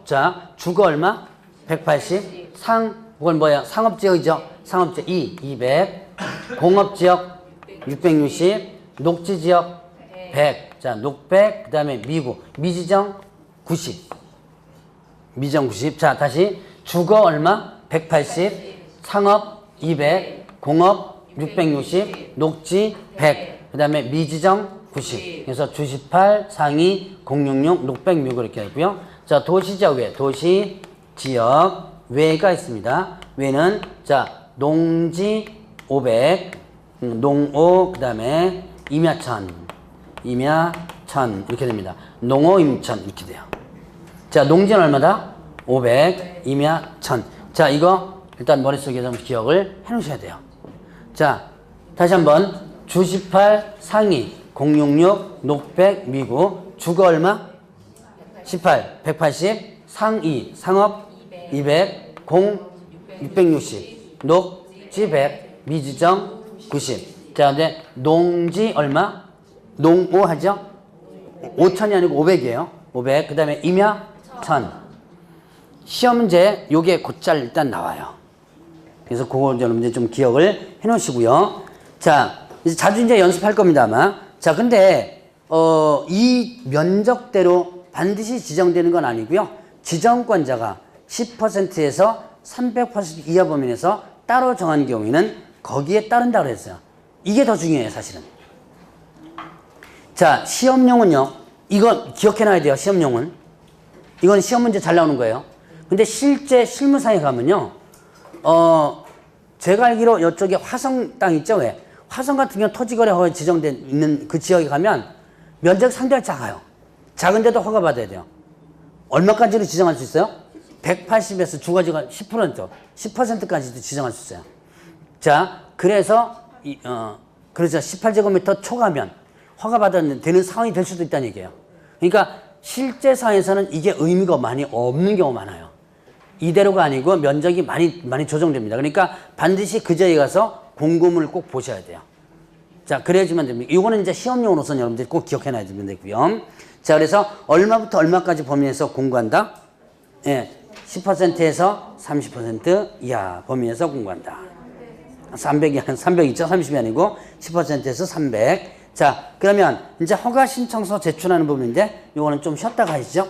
자, 주거 얼마? 180. 그건 뭐야? 상업지역이죠? 상업지역 200. 공업지역 660. 녹지지역 100. 자, 녹백, 그 다음에 미국. 미지정 90. 미정 90. 자, 다시. 주거 얼마? 180. 상업 200. 공업 660. 녹지 100. 그 다음에 미지정 90. 그래서 주 18, 상위 066, 녹백 미국 이렇게 있고요. 자, 도시지역 외. 도시지역 외가 있습니다. 외는 자, 농지 500, 농오, 그 다음에 임야천 이렇게 됩니다. 농오, 임천 이렇게 돼요. 자, 농지는 얼마다? 500, 임야천. 자, 이거 일단 머릿속에 좀 기억을 해 놓으셔야 돼요. 자, 다시 한번 주 18, 상위 066, 녹백, 미국. 주거 얼마? 18, 180, 상위, 상업 200, 공 660, 녹지 100, 미지정 90. 자, 근데 농지 얼마? 농오 하죠? 5천이 아니고 500이에요. 500. 그 다음에 임야 1000. 시험 문제 요게 곧잘 일단 나와요. 그래서 그거 여러분들 좀 기억을 해 놓으시고요. 자, 이제 자주 이제 연습할 겁니다, 아마. 자, 근데 이 면적대로 반드시 지정되는 건 아니고요. 지정권자가 10%에서 300% 이하 범위에서 따로 정한 경우에는 거기에 따른다고 했어요. 이게 더 중요해요, 사실은. 자, 시험용은요. 이거 기억해놔야 돼요, 시험용은. 이건 시험 문제 잘 나오는 거예요. 근데 실제 실무상에 가면요. 제가 알기로 이쪽에 화성 땅 있죠, 왜? 화성 같은 경우 토지거래 허가 지정된 있는 그 지역에 가면 면적이 상당히 작아요. 작은데도 허가 받아야 돼요. 얼마까지로 지정할 수 있어요? 180에서 주거지가 10%까지도 지정할 수 있어요. 자, 그래서 그래서 18제곱미터 초과하면 허가 받았는데 되는 상황이 될 수도 있다는 얘기예요. 그러니까 실제 상황에서는 이게 의미가 많이 없는 경우가 많아요. 이대로가 아니고 면적이 많이 조정됩니다. 그러니까 반드시 그 지역에 가서 공고문을 꼭 보셔야 돼요. 자, 그래야지만 됩니다. 이거는 이제 시험용으로서는 여러분들이 꼭 기억해놔야 되고요. 자, 그래서 얼마부터 얼마까지 범위에서 공고한다? 예, 10%에서 30% 이하 범위에서 공고한다. 300 있죠? 30이 아니고 10%에서 300. 자, 그러면 이제 허가 신청서 제출하는 부분인데 요거는 좀 쉬었다가 하시죠.